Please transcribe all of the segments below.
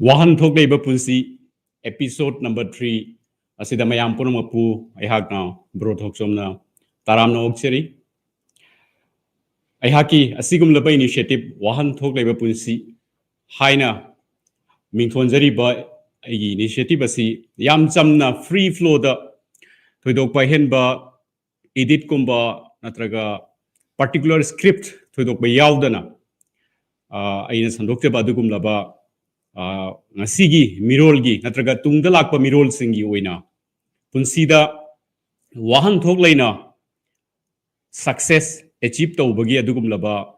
Wahanthok Leiba Punsi, episode number 3. Asida mayam punamapu, Ihagna, Bro Thockchom na, Taramna Okseri. Ihaki, Asigum Laba initiative, Wahanthok Leiba Punsi, Haina, Mingtonzari ba, initiative asi, Yam Chamna, free flow da, Tudok by Henba, edit kumba, Natraga, particular script, Tudok by Yaudana. Aina Sandokte Badugum Laba. Ngasigi mirolgi natraga tungda lakpa mirol singi oina punsida Wahanthok leina success achieve tawbagi adugum laba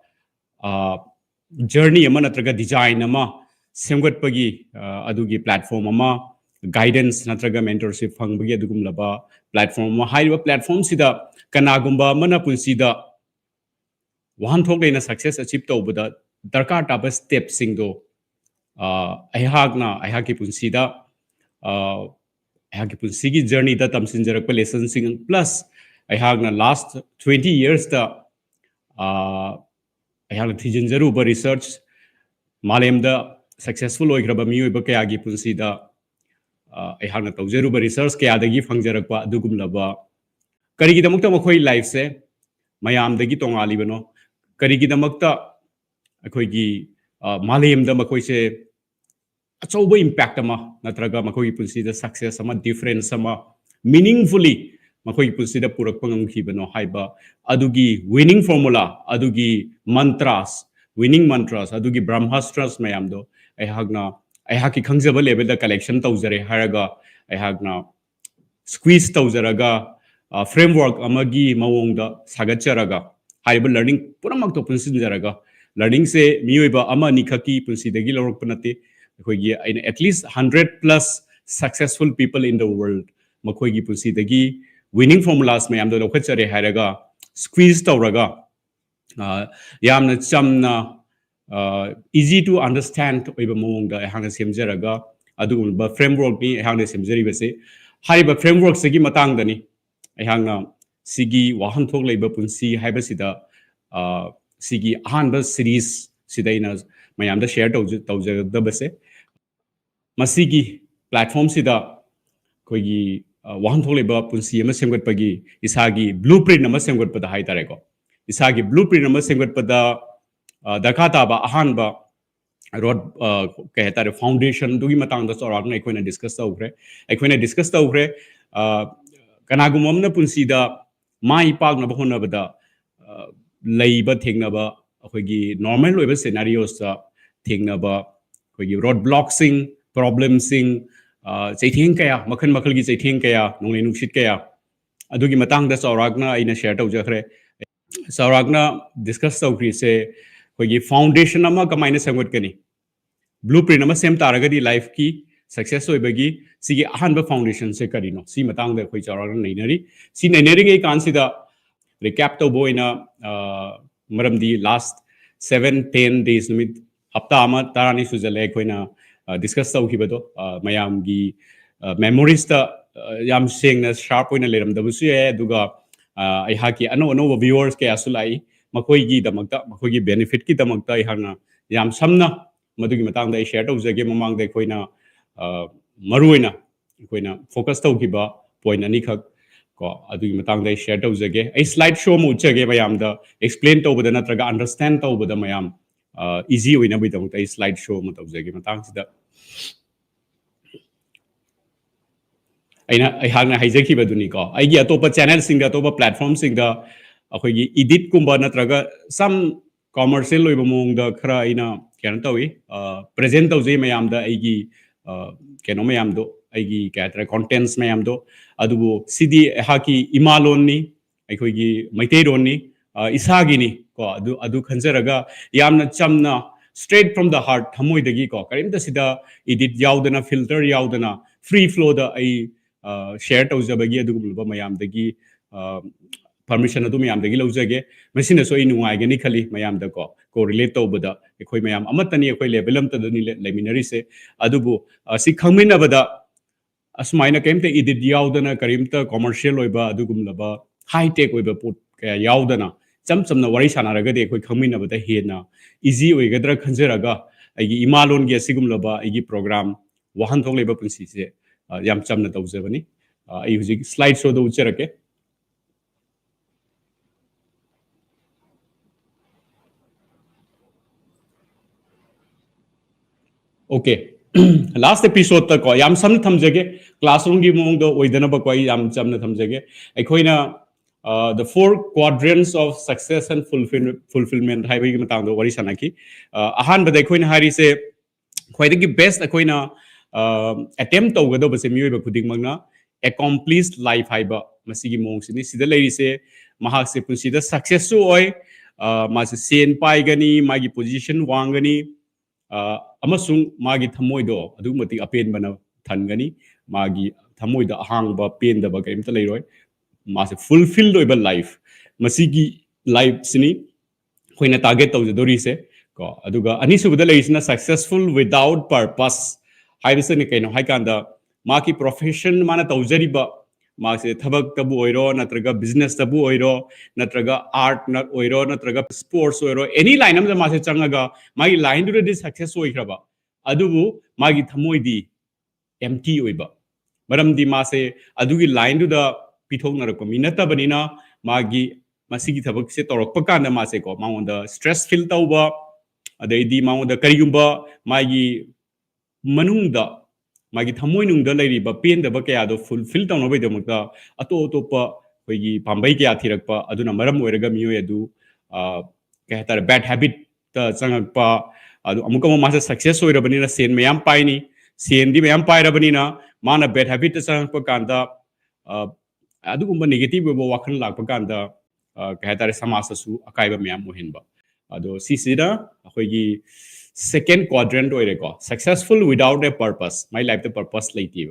journey ama natraga design ama semgatpagi adugi platform ama guidance natraga mentorship fangbagi adugum laba platform ama haiba platform sida kanagumba mana punsida Wahanthok leina success achieve tawbada darkar taba step singdo Ahaki Punsida, Ahaki Punsigi journey that Tamsinjarak lessons plus Ahagna last 20 years the Ahag Thijanjaruba research Malem the successful Oigrabami Bakayagi Punsida Ahagna Taujeruba research Kayadagi Fangjarakwa Dugum Laba Karigi the Mukta life say Mayam the Gitong Alibano Karigi the Mukta Akoigi Malem the Makoise Achoba impact ama natraga makoi punsida success ama difference ama meaningfully makoi punsida purak pangangkibano haiba adugi winning formula adugi mantras winning mantras adugi brahmastras mayamdo ayhaki khangjaba level da collection tawjare haraga ayhagna squeeze tawjaraga framework amagi mawongda sagacharaga haiba learning puramak to punsinjaraga learning se miyoiba ama nikhaki punsidagi lorokpanate at least 100 plus successful people in the world. Makoigi Punsi dagi winning formulas mayam do lokachare haraga squeeze tawraga yamna chamna easy to understand oiba mawongda ehanga semjaraga adugumba framework ni ehanga semjari base haiba framework segi matang dani ehanga sigi Wahanthok Leiba Punsi haiba sida sigi ahanba series sidaina mayamda share tawjagda base Masigi platform sida koigi Wahanthok Leiba Punsi ama semgatpagi isagi blueprint nama semgatpada haitareko isagi blueprint nama semgatpada dakata ba ahanba road kahetare foundation dugi matang da soragna ekoina discuss tawgre kanagumamna punsida mai pagna bahona bada leiba thengnaba akoigi normal oiba scenarios ta thengnaba koigi roadblocking problem sing chaithing kaya makhan makhal gi chaithing kaya nongle nuksit kaya adugi matang da sauragna ina share tawjakhre sauragna discuss tawkri se koigi foundation ama kamaina sangot kani blueprint ama sem taragadi life ki success oibagi sigi ahanba foundation se karino si matang da koi sauragna nainari si nainari ngai kansida recap to boina maramdi last 7-10 days numit hafta ama tarani sujale koina discuss tawkibado mayamgi memories ta yam sengna sharp oina leramdabusu ye aduga aihaki ano viewers ke asulai makoigi damakta makoigi benefit ki damakta ihana yam samna madugi matangda share tawjage mamangda koina maruina koina focus tawkiba point ani khak ko adugi matangda share tawjage ai slide show mu uchage mayamda explain tawbada natraga understand tawbada mayam easy oina bidamta ai slide show mu tawjage matangsida I hagna hijaiki baduni ko aigi atopa channel singa atopa platform singa akoigi edit kumba natraga some commercial loiba mongda khara ina kena tawi present tawje mayamda aigi keno mayamdo aigi katra contents mayamdo adubu sidi haki imalonni aikoigi maiteironni isagini ko adu khanjaraga yamna chamna straight from the heart thamoidagi ko karimta sida edit yaudana filter yaudana free flow da ai share tawjabagi adugumba mayamdagi permission adu mayamdagi lawjage masina so inuaigani khali mayamda ko relate tawbada ekoi mayam amatani ekoi level am tadani leminary se adubu si khangmina bada asmaina kemte edit yaudana karimta commercial oiba adugumlaba high tech oiba put kaya yaudana chamna wari sanaraga de ekoi khangmina bada hena easy oigadra khanjaraga ꯑꯩꯒꯤ ꯏꯃꯥꯂꯣꯟꯒꯤ ꯑꯁꯤꯒꯨꯝꯂꯕ ꯑꯩꯒꯤ programme ꯋꯥꯍꯟꯊꯣꯛ ꯂꯩꯕ ꯄꯨꯟꯁꯤꯁꯦ ꯌꯥꯝ ꯆꯝꯅ ꯇꯧꯖꯕꯅꯤ ꯑꯩ ꯍꯧꯖꯤꯛ ꯁ꯭ꯂꯥꯏꯗ ꯁꯣꯗ ꯎꯠꯆꯔꯛꯀꯦ ओके लास्ट एपिसोड को याम सम थमजगे क्लासरूम की मौंग दो ओइदनब को याम चमन थमजगे अखोइना the four quadrants of success and fulfilment हाइबगी मतंग दो वरी सनाकी अहान बद अखोइना हारी से ख्वाइदगी बेस्ट अखोइना अटेम्प्ट तौगदबसे मियोइबा खुदिंगमंगना accomplish life haiba masigi mongsini sida lerise mahak se punsida success su oi mas sen pai gani magi position wangani amasung magi thamoi do adu mati apen bana thangani magi thamoi da hang ba pen da ba kaimta leiroi mas fulfilled oiba life masigi life sini khoina target tawjadori se ko aduga ani subada leisina successful without purpose haibisani kaino haikanda माकी profession माना तौजरीबा मासे थबक तबु ओइरो नत्रगा business तबु ओइरो नत्रगा आर्ट नट ओइरो नत्रगा स्पोर्ट्स ओइरो एनी लाइन अम मासे चंगगा मागी लाइन दुदि सक्सेस ओइखरबा अदुबु मागी थमोइदी एम्प्टी ओइबा मरमदी मासे अदुगी लाइन दुदा पिथोकनरको मिनतबनिना मागी मसिगी थबक से तोरकप कांदा मासे को माउंदा स्ट्रेस फील तौबा अदैदी माउंदा करिगुंबा मागी मनुंगदा मागी थमोइ नुंगदा लेरिबा पेनदबा कयादो फुलफिल तौनबैदमक्ता अतो अतोपा अखोइगी पांबै कया थिरकपा अदुना मरम ओइरगा मियोय अदु कहतार बैड हैबिट ता चंगकपा अदु अमुकम मासे सक्सेस ओइरबनिना सेन मयाम पाइनी सेन दि मयाम पाइरबनिना माना बैड हैबिट ता चंगकपा कांदा अदुगुंबा नेगेटिव ओइबा वाखन लाकपा कांदा कहतार समाजसु अकाइबा मयाम मोहिनबा अदो सिसिदा अखोइगी second quadrant oireko successful without a purpose my life the purpose laiti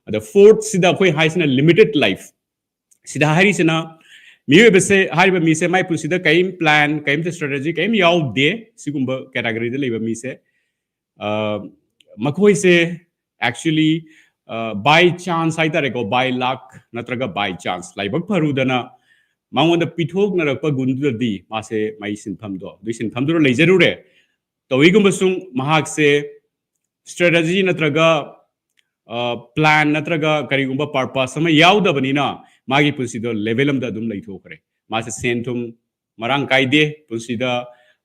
the fourth sida khoi haisina limited life sida hari sina miyo bese hari ba mi se mai pusida kaim plan kaim the strategy kaim yaw de sigumba category de leba mi se makhoi se actually by chance hai tareko by luck natraga by chance laibak pharudana mangonda pithok narakpa gundu di mase mai sinpham do du sinpham do lejarure तवीगुंबसुंग महाक से strategy नत्रगा plan नत्रगा करिगुंबा purpose सम यावदबनिना मागी पुंसिदो level अमदा दुम लैथोखरे मासे सेंथुम मरांग कायदे पुंसिदा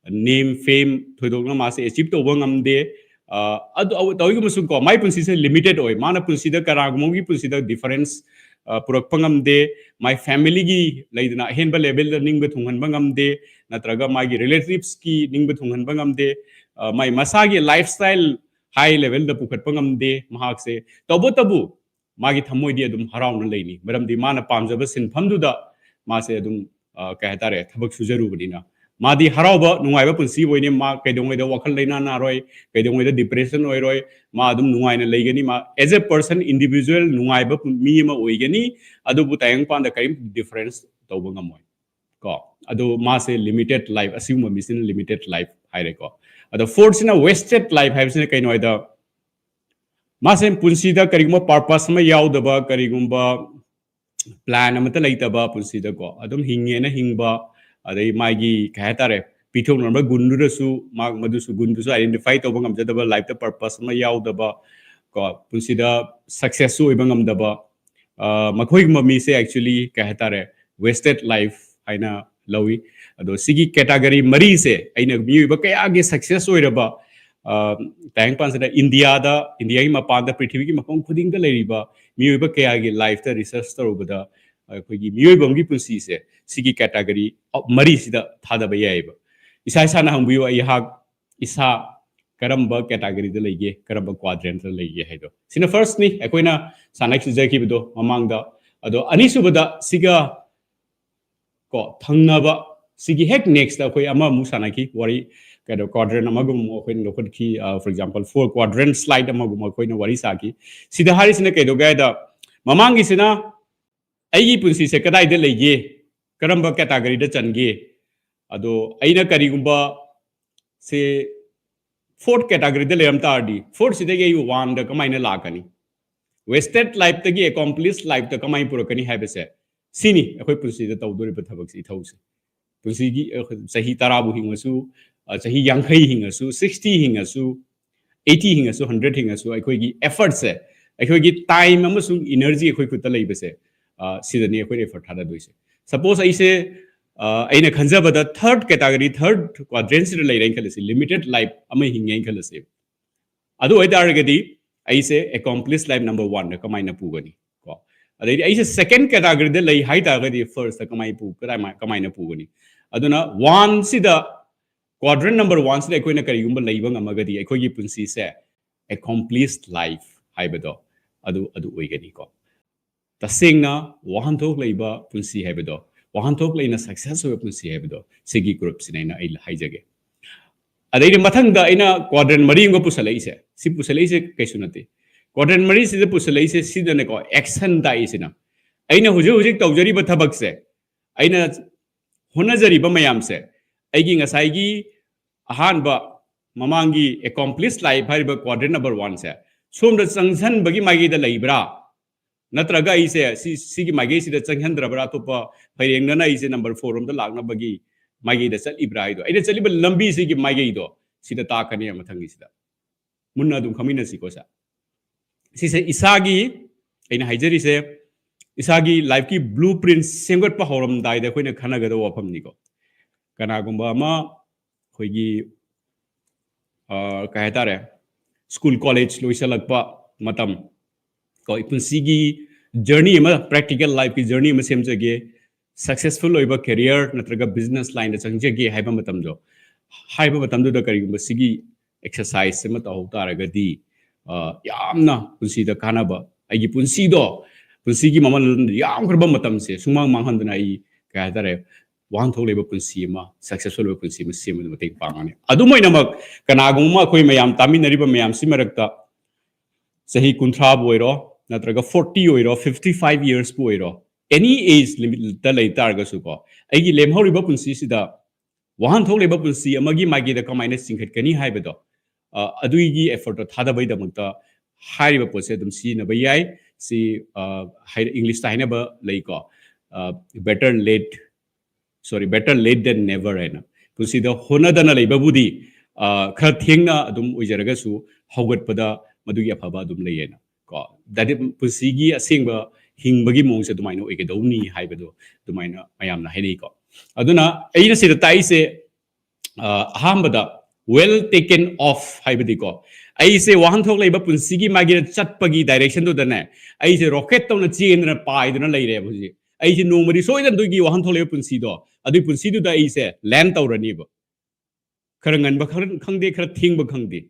name fame थोइदोगना मासे achieve तोबा ngamde तवीगुंबसुंग को माई पुंसि से limited ओय माना पुंसिदा करागमोगी पुंसिदा डिफरेंस पुरक्पा ngamde माई फैमिली की लैदना हेनबा लेवल निंगबा थुंगनबा ngamde नत्रगा मागी रिलेटिव्स की निंगबा थुंगनबा ngamde माई मसागी लाइफस्टाइल हाई लेवल द पुखटपा ngamde mahak se तबु मागी थमोइदी अदुम हराउन लेनी मरमदी माना पामजबा सिनफमदुदा मासे अदुम कहतारे थबक सुजरुबदिना मादी हराउबा नुंगाइबा पुंसि ओइने मा कैदोंगैदा वखल लेना नारोय कैदोंगैदा डिप्रेशन ओइरोय मा अदुम नुंगाइना लेगनी मा एज ए पर्सन इंडिविजुअल नुंगाइबा मी मा ओइगनी अदुबु तायंग पांदा काइम डिफरेंस तौबा ngамोय को अदु मासे लिमिटेड लाइफ असिगुम मिसिन लिमिटेड लाइफ हाइरेको अदु फोर्थ सिना वेस्टेड लाइफ हाइबसिना कैनोयदा मासे पुंसिदा करिगुम पर्पस मा याउदबा करिगुमबा प्लान अमता लैतबा पुंसिदा को अदुम हिंगेना हिंगबा अदई मागी कहतारे पिथोनबा गुंदुरसु माग मदुसु गुंदुसु आइडेंटिफाई तौबा ngamjadaba लाइफ द पर्पस मा याउदबा को पुंसिदा सक्सेस ओइबा ngamdaba मखोइ ममी से एक्चुअली कहतारे वेस्टेड लाइफ हाइना लवी अदो सिगी कैटेगरी मरी से अइना मियोइबा कयागे सक्सेस ओइरबा तायंग पांसदा इंडिया की मपान पृथ्वी की मफम खुदिंग लेरिबा मियोइबा कयागे लाइफ द रिसर्च तौबदा अखोइगी मियोइबमगी पुंसि से सिगी कैटेगरी मरी सिदा थादबा याइबा इसा इसाना हंबियो अयहाक इसा करम्बा कैटेगरी द लेगे करम्बा क्वाड्रेंट द लेगे हाइदो सिना फर्स्ट नि अखोइना सानाक सुजाखिबदो ममांगदा अदो अनिसुबदा सिगा को थंगनबा सिगी हेक नेक्स्ट अखोइ अमा मुसानाकी वरी कदो क्वाड्रेंट अमगुम अखोइन लोखद की for example four quadrant slide अमगुम अखोइन वरी साकी सिदा हारिसिना कैदो गायदा ममांगी सिना अइगी पुंसि से कदाइ दे लेगे करम्बा कैटेगरी द चनगे अदो अइना करिगुंबा से फोर्थ कैटेगरी द लेरम तारदी फोर्थ सिदा गे वन द कमाइना लाकनी वेस्टेड लाइफ तगी एकम्प्लिश लाइफ त कमाइ पुरकनी हाइबसे सिनी अखोइ पुंसि द तौदोरिबा थबक सि थौसे पुंसि की सही तराबु हिंगसु chahi yankhai hingasu 60 hingasu 80 hingasu 100 hingasu akhoi gi effort se akhoi gi time amasung energy akhoi kuta leibase sidani akhoi effort thada doise suppose aise aina khanjabada third category third quadrant sida leirai khalasi limited life ama hingai khalasi adu oidaragadi aise accomplished life number 1 na kamaina pugani ko adai aise second category de lei hai taragadi first kamai pu kamaina pugani aduna 1 sida quadrant number 1 sida akoina karigumba leiba ngamagadi akogi punsi se accomplished life haibado adu oigani ko tasengna wahanthok leiba punsi haibado wahanthok leina success oiba punsi haibado sigi group sinaina ai haijage adai mathangda aina quadrant mari ngo pusalaise si pusalaise kaisunate quadrant mari sida pusalaise sida ne ko action dai sina aina hujik tawjari ba thabak se aina honajari ba mayam se aigi ngasai ahanba mamangi accomplished life hariba quadrant number 1 se somda changsan bagi magi da leibra natraga ise si magi si da changhandra bra topa paireng na ise number 4 rom da lagna bagi magi da chali bra ido aida chali ba lambi si gi magi do sida ta kani amathangi sida munna dum khamina si ko sa si se isagi aina haijari se isagi life ki blueprint semgot pa horam dai da koina khana ga do wafam ni ko kana gumba ma khoi kaya tare school college loisalakpa matam ko ipunsi gi journey ma practical life ki journey ma semjage successful loiba career natraga business line da changjage haiba matam jo haiba matam do da kari gumba sigi exercise ma taw taraga di yamna punsi da kana ba agi punsi do punsi gi mamal yam khurba matam se sumang manghandna ai kaya tare wahanthok leiba punsi ma successful leiba punsi ma sema da mateng pangane adumaina mak kanaguma khoi mayam taminariba mayam simarakta sahi kunthra boiro natraga 40 oiro 55 years boiro any age limit ta lai targa su ko aigi lemhoriba punsi sida wahanthok leiba punsi amagi magi da kamaina singkhat kani haibado aduigi effort thada bai da makta hariba pose dum si na bayai si english ta haina ba lai ko better late than never haina punsi da honadana leiba budi khar thengna adum oijaraga su hogat pada madugi afaba adum leiyena ko dadi punsi gi asengba hingbagi mongse dumaino oigedowni haibado dumaina mayamna haini ko aduna aina sida taise ahambada well taken off haibadi ko aise wahanthok leiba punsi gi magi chatpagi direction do dane aise rocket tawna chendra paiduna leire buji aise nomari soidan dugi wahanthok leiba punsi do adu punsi du da aise land tawrani ba kharangan ba khangde khara thing ba khangde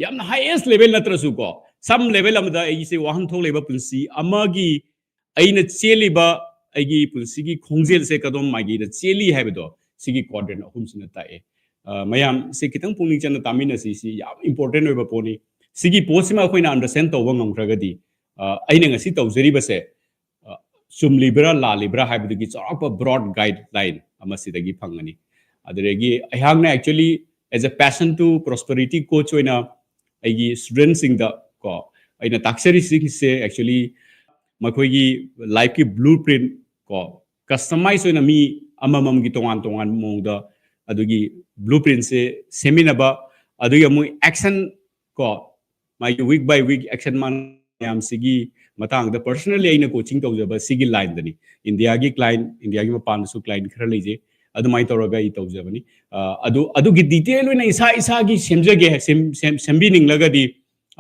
yamna highest level natrasu ko some level amda aise wahanthok leiba punsi amagi aina cheliba aigi punsi gi khongjel se kadom magi da cheli haibado sigi quadrant ahum sina tae mayam se kitang pungning chana tamina si yam important oiba poni sigi posima khoina understand tawba ngamkragadi aina ngasi tawjari base sum libra la libra haibadu gi chakpa broad guideline amasidagi phangani aderegi ayhangna actually as a passion to prosperity coach oina aigi students sing da ko aina taksari sing se actually makoigi life ki blueprint ko customize oina mi amamam gi tongan mongda adugi blueprint se seminaba adugi amu action ko my week by week action man yam sigi matang da personally aina coaching tawjaba sigi line dani india gi client india gi mapan su client khara leje adumai tawraga I tawjabani adu gi detail oina isa gi semjage sembi ninglagadi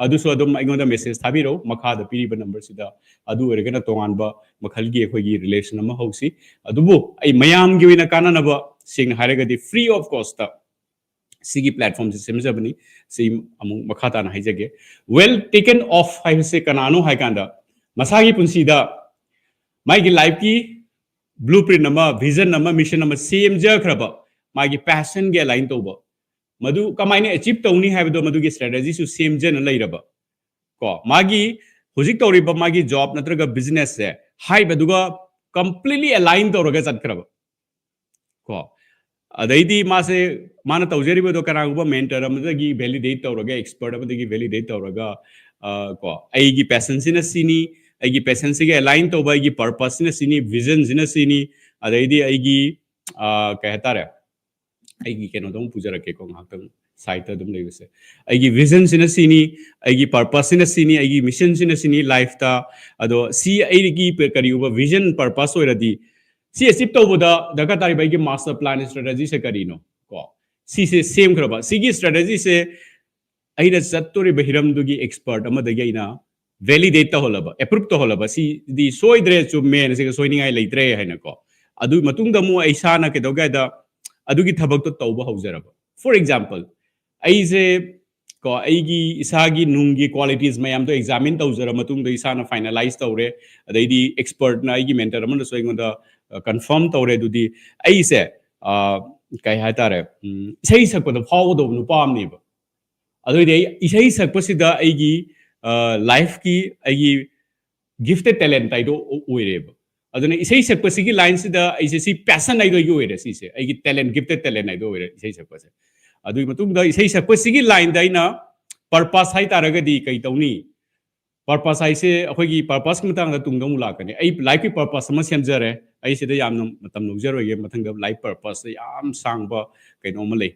adu so adum aigonda message thabiro makha da piriba number sida adu ergana tonganba makhalgi ekhogi relation ama hausi adubu ai mayam gi oina kana naba sing haragadi free of cost ta sigi platform se semjabani sei amung makha ta na haijage well taken off haise kanano haikanda masagi punsi da magi life ki blueprint nama vision nama mission nama semja khraba magi passion ge line toba madu kamaine achieve tawni haibado madu gi strategy su semjana leiraba ko magi hojik tawriba magi job natraga business se haibaduga completely aligned tawraga chatkraba ko adaidi mase mana tawjariba do kanaguba mentor amadagi validate tawraga expert amadagi validate tawraga ko aigi passion sina sini aigi passion sige align tawba aigi purpose sina sini vision sina sini adaidi aigi kahta re ꯑꯩꯒꯤ ꯀꯩꯅꯣꯗꯣ ꯄꯨꯖꯔꯛꯀꯦꯀꯣ ꯉꯥꯛꯇꯪ ꯁꯥꯏꯠꯇ ꯑꯗꯨꯝ ꯂꯩꯕꯁꯦ ꯑꯩꯒꯤ ꯚꯤꯖꯟꯁꯤꯅ ꯁꯤꯅꯤ ꯑꯩꯒꯤ ꯄꯔꯄꯁꯁꯤꯅ ꯁꯤꯅꯤ ꯑꯩꯒꯤ ꯃꯤꯁꯟꯁꯤꯅ ꯁꯤꯅꯤ ꯂꯥꯏꯐꯇ ꯑꯗꯣ ꯁꯤ ꯑꯩꯒꯤ ꯀꯔꯤꯒꯨꯝꯕ ꯚꯤꯖꯟ ꯄꯔꯄꯁ ꯑꯣꯏꯔꯗꯤ ꯁꯤ ꯑꯆꯤꯞ ꯇꯧꯕꯗ ꯗꯔꯀꯥꯔ ꯇꯥꯔꯤꯕ ꯑꯩꯒꯤ ꯃꯥꯁꯇꯔ ꯄ꯭ꯂꯥꯟ ꯁ꯭ꯇ꯭ꯔꯦꯇꯦꯖꯤꯁꯦ ꯀꯔꯤꯅꯣ ꯀꯣ ꯁꯤꯁꯦ ꯁꯦꯝꯈ꯭ꯔꯕ ꯁꯤꯒꯤ ꯁ꯭ꯇ꯭ꯔꯦꯇꯦꯖꯤꯁꯦ ꯑꯩꯅ ꯆꯠꯇꯣꯔꯤꯕ ꯍꯤꯔꯝꯗꯨꯒꯤ ꯑꯦꯛꯁꯄꯔꯠ ꯑꯃꯗꯒꯤ ꯑꯩꯅ ꯚꯦꯂꯤꯗꯦꯠ ꯇꯧꯍꯜꯂꯕ ꯑꯦꯄ꯭ꯔꯨꯞ ꯇꯧꯍꯜꯂꯕ ꯁꯤꯗꯤ ꯁꯣꯏꯗ꯭ꯔꯦ ꯆꯨꯝꯃꯦꯅ ꯁꯤꯒ ꯁꯣꯏꯅꯤꯡꯉꯥꯏ ꯂꯩꯇ꯭ꯔꯦ ꯍꯥꯏꯅꯀꯣ ꯑꯗꯨ ꯃꯇꯨꯡꯗ ꯑꯃꯨꯛ ꯑꯩ ꯏꯁꯥꯅ ꯀꯩꯗꯧꯒꯦ ꯍꯥꯏꯗ ꯑꯗꯨꯒꯤ ꯊꯕꯛꯇꯣ ꯇꯧꯕ ꯍꯧꯖꯔꯕ ꯐꯣꯔ ꯑꯦꯛꯖꯥꯝꯄꯜ ꯑꯩꯁꯦ ꯀꯣ ꯑꯩꯒꯤ ꯏꯁꯥꯒꯤ ꯅꯨꯡꯒꯤ ꯀ꯭ꯋꯥꯂꯤꯇꯤꯁ ꯃꯌꯥꯝꯗꯣ ꯑꯦꯛꯖꯥꯃꯤꯟ ꯇꯧꯖꯔ ꯃꯇꯨꯡꯗ ꯏꯁꯥꯅ ꯐꯥꯏꯅꯂꯥꯏꯁ ꯇꯧꯔꯦ ꯑꯗꯩꯗꯤ ꯑꯦꯛꯁꯄꯔꯠꯅ ꯑꯩꯒꯤ ꯃꯦꯟꯇꯔ ꯑꯃꯅꯁꯨ ꯑꯩꯉꯣꯟꯗ ꯀꯟꯐꯥꯔꯝ ꯇꯧꯔꯦ ꯑꯗꯨꯗꯤ ꯑꯩꯁꯦ ꯀꯩ ꯍꯥꯏꯇꯥꯔꯦ ꯏꯁꯩ ꯁꯛꯄꯗ ꯐꯥꯎꯒꯗꯧꯕ ꯅꯨꯄꯥ ꯑꯃꯅꯦꯕ ꯑꯗꯨꯏꯗꯤ ꯑꯩ ꯏꯁꯩ ꯁꯛꯄꯁꯤꯗ ꯑꯩꯒꯤ ꯂꯥꯏꯐꯀꯤ ꯑꯩꯒꯤ ꯒꯤꯐꯇꯦꯠ ꯇꯦꯂꯦꯟꯠ ꯍꯥꯏꯗꯣ ꯑꯣꯏꯔꯦꯕ ꯑꯗꯨꯅ ꯏꯁꯩ ꯁꯛꯄꯁꯤꯒꯤ ꯂꯥꯏꯟꯁꯤꯗ ꯑꯩꯁꯦ ꯁꯤ ꯄꯦꯁꯟ ꯍꯥꯏꯗꯣ ꯑꯩꯒꯤ ꯑꯣꯏꯔꯦ ꯁꯤꯁꯦ ꯑꯩꯒꯤ ꯇꯦꯂꯦꯟꯠ ꯒꯤꯐꯇꯦꯠ ꯇꯦꯂꯦꯟꯠ ꯍꯥꯏꯗꯣ ꯑꯣꯏꯔꯦ ꯏꯁꯩ ꯁꯛꯄꯁꯦ ꯑꯗꯨꯒꯤ ꯃꯇꯨꯡꯗ ꯏꯁꯩ ꯁꯛꯄꯁꯤꯒꯤ ꯂꯥꯏꯟꯗ ꯑꯩꯅ ꯄꯔꯄꯁ ꯍꯥꯏꯇꯥꯔꯒꯗꯤ ꯀꯩ ꯇꯧꯅꯤ ꯄꯔꯄꯁ ꯍꯥꯏꯁꯦ ꯑꯩꯈꯣꯏꯒꯤ ꯄꯔꯄꯁꯀꯤ ꯃꯇꯥꯡꯗ ꯇꯨꯡꯗ ꯑꯃꯨꯛ ꯂꯥꯛꯀꯅꯤ ꯑꯩ ꯂꯥꯏꯐꯀꯤ ꯄꯔꯄꯁ ꯑꯃ ꯁꯦꯝꯖꯔꯦ ꯑꯩ ꯁꯤꯗ ꯌꯥꯝꯅ ꯃꯇꯝ ꯂꯧꯖꯔꯣꯏꯒꯦ ꯃꯊꯪꯗ ꯂꯥꯏꯐ ꯄꯔꯄꯁꯇ ꯌꯥꯝ ꯁꯥꯡꯕ ꯀꯩꯅꯣ ꯑꯃ ꯂꯩ